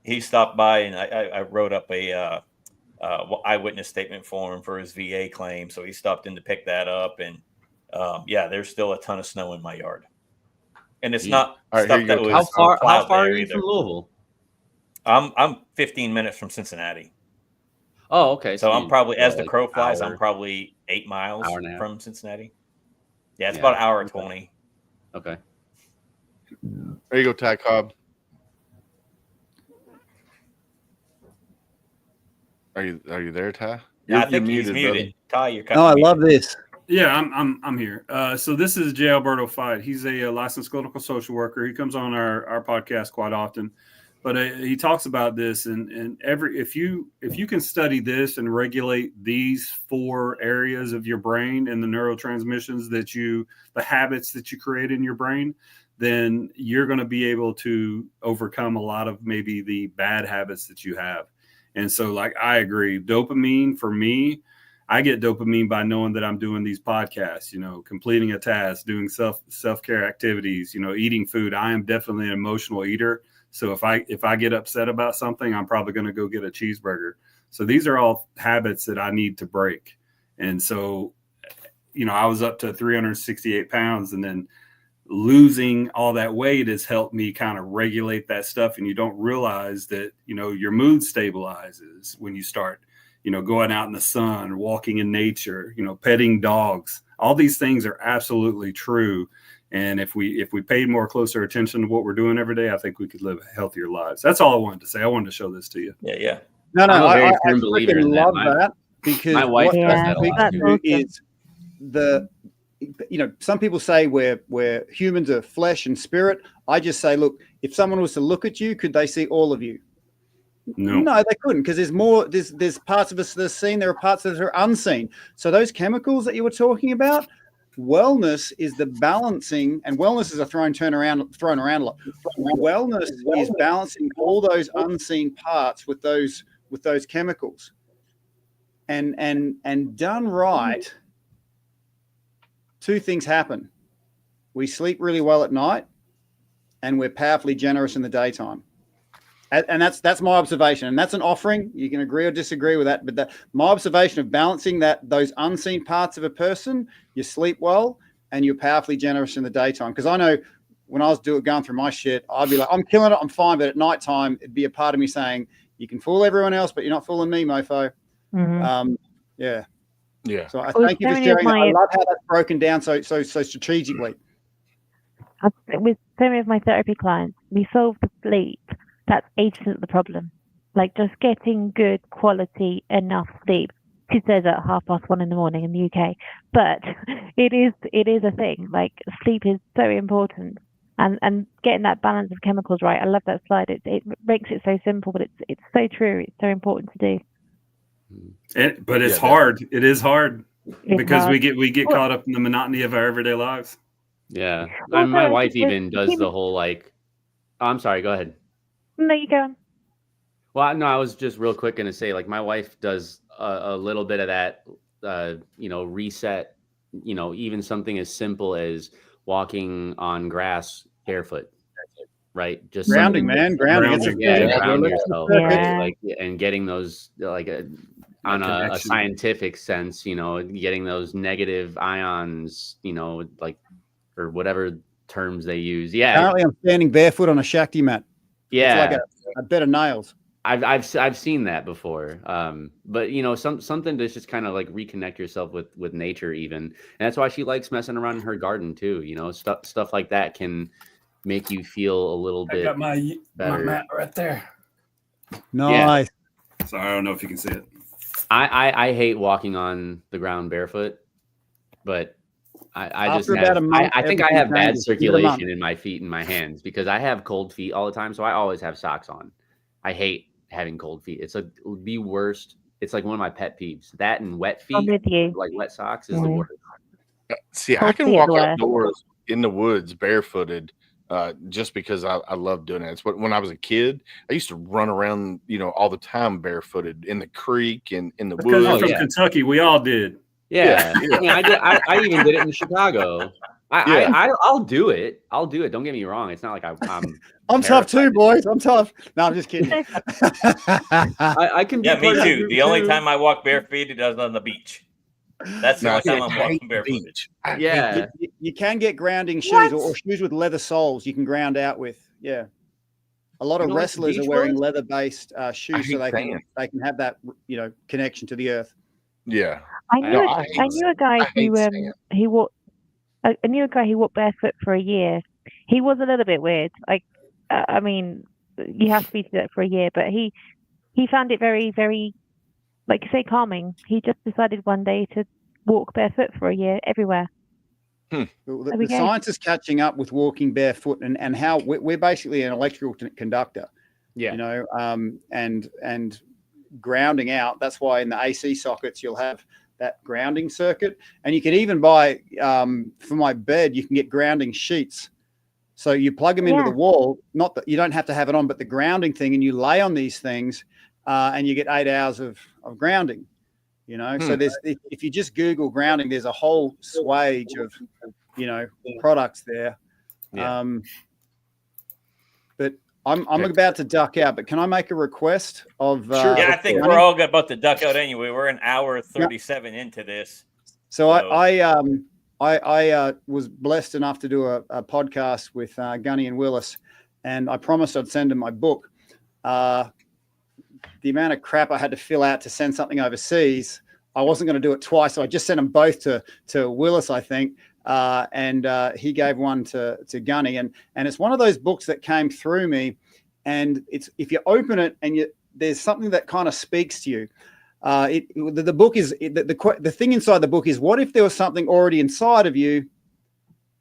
He stopped by, and I wrote up a eyewitness statement for him for his VA claim. So he stopped in to pick that up, and there's still a ton of snow in my yard, and it's not stuff that was. How far are you from Louisville? I'm 15 minutes from Cincinnati. Oh, okay. So I'm probably, as the crow flies, I'm probably 8 miles from Cincinnati. Yeah, it's about an hour and 20. Okay. There you go, Ty Cobb. Are you there, Ty? I think he's muted. Ty, you're I love this. Yeah, I'm here. So this is J. Alberto Fight. He's a licensed clinical social worker. He comes on our podcast quite often, but he talks about this and if you can study this and regulate these 4 areas of your brain and the neurotransmissions the habits that you create in your brain, then you're going to be able to overcome a lot of maybe the bad habits that you have. And so, like, I agree. Dopamine for me, I get dopamine by knowing that I'm doing these podcasts, completing a task, doing self-care activities, eating food. I am definitely an emotional eater. So if I get upset about something, I'm probably going to go get a cheeseburger. So these are all habits that I need to break. And so, I was up to 368 pounds, and then losing all that weight has helped me kind of regulate that stuff. And you don't realize that, your mood stabilizes when you start, going out in the sun, walking in nature, petting dogs. All these things are absolutely true. And if we paid more closer attention to what we're doing every day, I think we could live healthier lives. That's all I wanted to say. I wanted to show this to you. Yeah. No, I freaking love that, because my wife does that a lot too. Is some people say we're humans are flesh and spirit. I just say, look, if someone was to look at you, could they see all of you? No, they couldn't, because there's parts of us that are seen, there are parts that are unseen. So those chemicals that you were talking about, wellness is the balancing, and wellness is a thrown around a lot. Wellness is balancing all those unseen parts with those chemicals. And done right, 2 things happen. We sleep really well at night, and we're powerfully generous in the daytime. And that's my observation, and that's an offering. You can agree or disagree with that, but my observation of balancing those unseen parts of a person, you sleep well and you're powerfully generous in the daytime. Because I know when I was going through my shit, I'd be like, I'm killing it, I'm fine, but at nighttime it'd be a part of me saying, you can fool everyone else, but you're not fooling me, mofo. Mm-hmm. Yeah. Yeah. So I With thank you so for many of sharing that. I my love how that's broken down so strategically. with so many of my therapy clients, we solve the sleep. That's 80% of the problem. Like just getting good quality enough sleep. She says at 1:30 in the morning in the UK, but it is a thing. Like sleep is so important, and getting that balance of chemicals right. I love that slide. It makes it so simple, but it's so true. It's so important to do. But it's Yeah, hard. It is hard It's because hard. we get caught up in the monotony of our everyday lives. Yeah. Well, My no, wife it's even does human- the whole like, oh, I'm sorry, go ahead. No, you go on. Well, no, I was just real quick going to say, like, my wife does a little bit of that, reset, even something as simple as walking on grass barefoot, right? Just Grounding, something. man. Grounding. It's a Grounding. Ground electrical yourself, circuit. right? Yeah. Like, and getting those, like, on a connection. scientific sense, getting those negative ions, like, or whatever terms they use. Yeah. Currently, I'm standing barefoot on a Shakti mat. Yeah. It's like a bed of nails. I've seen that before, but something to just kind of like reconnect yourself with nature even, and that's why she likes messing around in her garden too. Stuff like that can make you feel a little bit my better. mat right there. Nice. So I don't know if you can see it. I hate walking on the ground barefoot, but I just After about a month, I think I everything have bad changes. Give it a month. circulation in my feet and my hands because I have cold feet all the time, so I always have socks on. I hate having cold feet. It's like the worst. It's like one of my pet peeves. That and wet I'm feet, with you. like wet socks, is the worst. See, I Cold can feet walk are the worst. outdoors in the woods barefooted just because I love doing it. It's when I was a kid, I used to run around, all the time barefooted in the creek and in the Because woods. you're from Kentucky, we all did. Yeah. I mean, I even did it in Chicago. I'll do it. I'll do it. Don't get me wrong. It's not like I'm tough too, boys. I'm tough. No, I'm just kidding. I can be Yeah, me part of the too. group The only too. time I walk barefooted is on the beach. That's the No, only time I I'm hate walking the barefooted. beach. I hate Yeah. You can get grounding shoes or shoes with leather soles you can ground out with. Yeah. A lot of You don't like the wrestlers are beach wearing ones? leather-based shoes so hate they can have that connection to the earth. Yeah. I No, knew I I knew a guy I hate who sand. he walked. I knew a guy who walked barefoot for a year. He was a little bit weird. Like, I mean, you have to be to that for a year, but he found it very, very, like you say, calming. He just decided one day to walk barefoot for a year everywhere. The we go. science is catching up with walking barefoot and how we're basically an electrical conductor. Yeah. And grounding out. That's why in the AC sockets you'll have that grounding circuit, and you can even buy for my bed you can get grounding sheets. So you plug them into the wall. Not that you don't have to have it on, but the grounding thing, and you lay on these things, and you get 8 hours of grounding. So there's if you just Google grounding, there's a whole swage of products there. Yeah. But I'm about to duck out, but can I make a request of? Yeah, I think we're all about to duck out anyway. We're an hour 37 into this. So I was blessed enough to do a podcast with Gunny and Willis, and I promised I'd send them my book. The amount of crap I had to fill out to send something overseas, I wasn't going to do it twice, so I just sent them both to Willis, I think. And he gave one to Gunny, and it's one of those books that came through me, and it's if you open it and there's something that kind of speaks to you. The book is the thing inside the book is, what if there was something already inside of you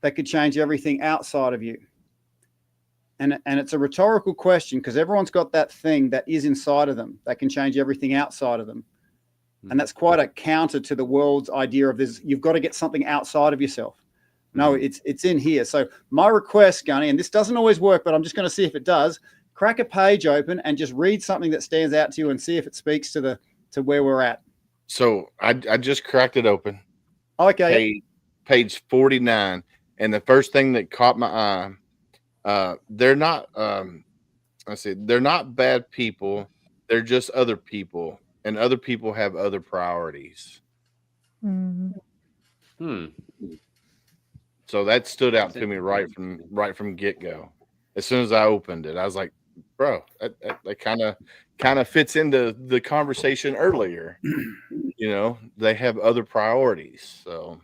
that could change everything outside of you? And it's a rhetorical question because everyone's got that thing that is inside of them that can change everything outside of them. And that's quite a counter to the world's idea of this. You've got to get something outside of yourself. No, it's in here. So my request, Gunny, and this doesn't always work, but I'm just going to see if it does. Crack a page open and just read something that stands out to you and see if it speaks to where we're at. So I just cracked it open. Okay. Page 49, and the first thing that caught my eye, they're not. They're not bad people. They're just other people. And other people have other priorities. So that stood out to me right from get go. As soon as I opened it, I was like, bro, that kind of fits into the conversation earlier. You know, they have other priorities. So,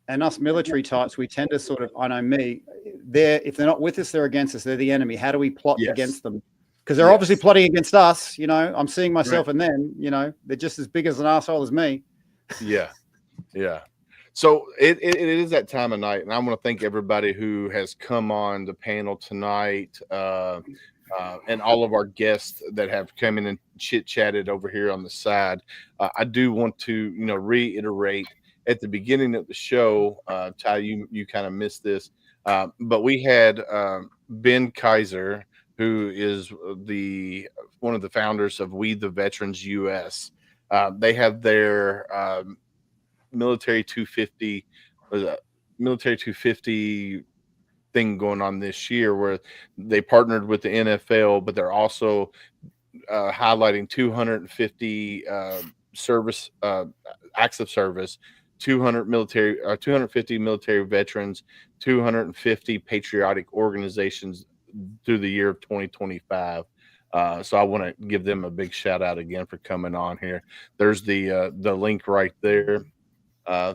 and us military types, we tend to sort of, I know me, if they're not with us, they're against us. They're the enemy. How do we plot yes. against them? Because they're obviously plotting against us. You know, I'm seeing myself in them. You know, they're just as big as an asshole as me. Yeah. Yeah. So it is that time of night, and I want to thank everybody who has come on the panel tonight, and all of our guests that have come in and chit chatted over here on the side. I do want to, reiterate at the beginning of the show, Ty, you kind of missed this, but we had Ben Kaiser, who is one of the founders of We the Veterans US. They have their military 250 thing going on this year, where they partnered with the NFL, but they're also highlighting 250 service acts of service, 250 military veterans, 250 patriotic organizations through the year of 2025. So I want to give them a big shout out again for coming on here. There's the link right there.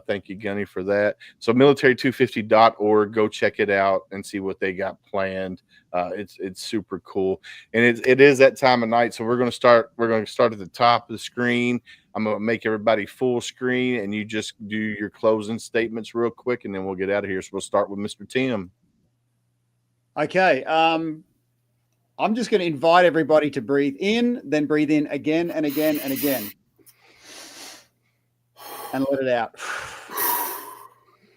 Thank you, Gunny, for that. So military250.org, go check it out and see what they got planned. It's super cool. And it is that time of night. So we're going to start at the top of the screen. I'm going to make everybody full screen, and you just do your closing statements real quick, and then we'll get out of here. So we'll start with Mr. Tim. Okay. I'm just going to invite everybody to breathe in, then breathe in again and again and again. And let it out.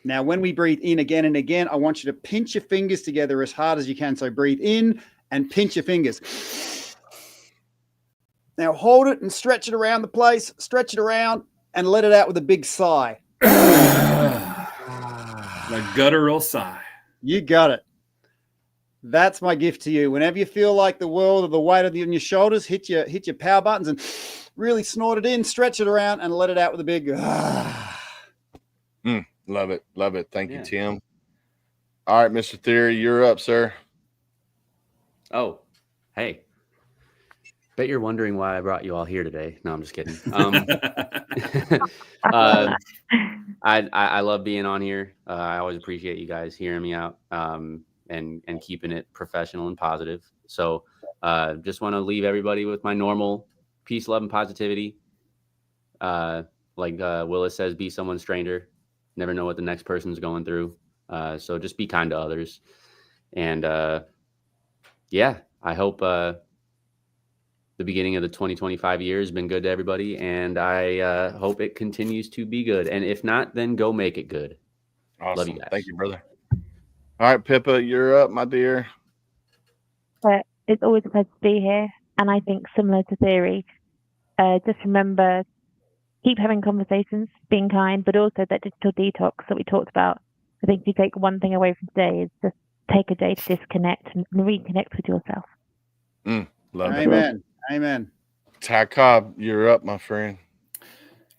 Now, when we breathe in again and again, I want you to pinch your fingers together as hard as you can. So breathe in and pinch your fingers. Now hold it and stretch it around the place. Stretch it around and let it out with a big sigh. The guttural sigh. You got it. That's my gift to you. Whenever you feel like the world or the weight on your shoulders, hit your power buttons and really snort it in, stretch it around, and let it out with a big Love it. Love it. Thank you, Tim. All right, Mr. Theory, you're up, sir. Oh, hey. Bet you're wondering why I brought you all here today. No, I'm just kidding. I love being on here. I always appreciate you guys hearing me out and keeping it professional and positive. So just want to leave everybody with my normal peace, love, and positivity. Like Willis says, be someone's stranger. Never know what the next person's going through. So just be kind to others. And I hope the beginning of the 2025 year has been good to everybody. And I hope it continues to be good. And if not, then go make it good. Awesome. Love you guys. Thank you, brother. All right, Pippa, you're up, my dear. But it's always a pleasure to be here. And I think similar to Theory, just remember, keep having conversations, being kind, but also that digital detox that we talked about. I think if you take one thing away from today, is just take a day to disconnect and reconnect with yourself. Love it. Amen. Amen. Ty Cobb, you're up, my friend.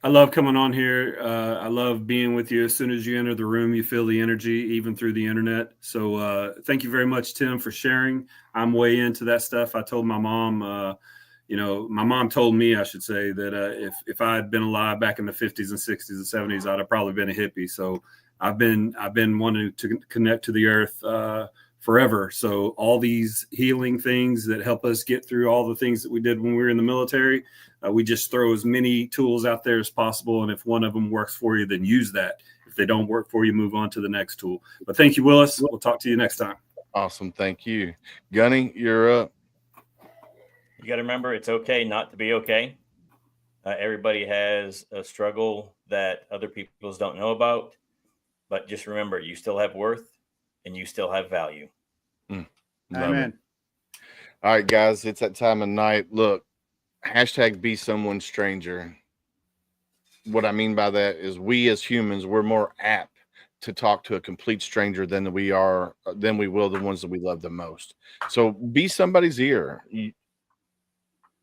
I love coming on here. I love being with you. As soon as you enter the room, you feel the energy, even through the internet. So thank you very much, Tim, for sharing. I'm way into that stuff. I told my mom, my mom told me, I should say, that if I had been alive back in the 50s and 60s and 70s, I'd have probably been a hippie. So I've been wanting to connect to the earth forever. So all these healing things that help us get through all the things that we did when we were in the military, we just throw as many tools out there as possible. And if one of them works for you, then use that. If they don't work for you, move on to the next tool. But thank you, Willis. We'll talk to you next time. Awesome. Thank you. Gunny, you're up. You got to remember, it's okay not to be okay. Everybody has a struggle that other people don't know about. But just remember, you still have worth and you still have value. Amen. All right, guys, it's that time of night. Look, hashtag be someone's stranger. What I mean by that is we as humans, we're more apt to talk to a complete stranger than we will the ones that we love the most. So be somebody's ear.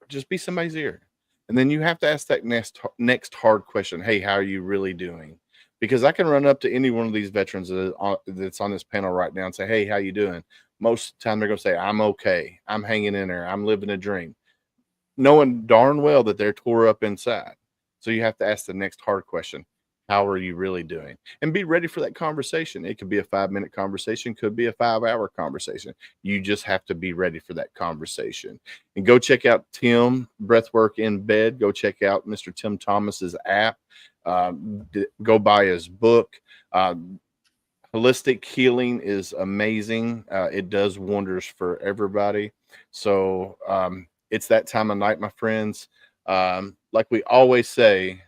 Just be somebody's ear. And then you have to ask that next hard question. Hey, how are you really doing? Because I can run up to any one of these veterans that's on this panel right now and say, hey, how you doing? most of the time they're going to say, I'm okay. I'm hanging in there. I'm living a dream, knowing darn well that they're tore up inside. So you have to ask the next hard question. How are you really doing? And be ready for that conversation. It could be a 5-minute conversation, could be a 5-hour conversation. You just have to be ready for that conversation. And go check out Tim Breathwork in Bed. Go check out Mr. Tim Thomas's app. Go buy his book. Holistic healing is amazing. It does wonders for everybody. So it's that time of night, my friends. Like we always say,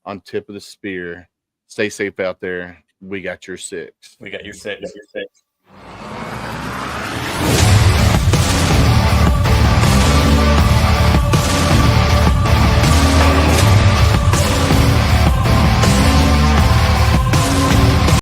on tip of the spear, stay safe out there. We got your six. We got your six.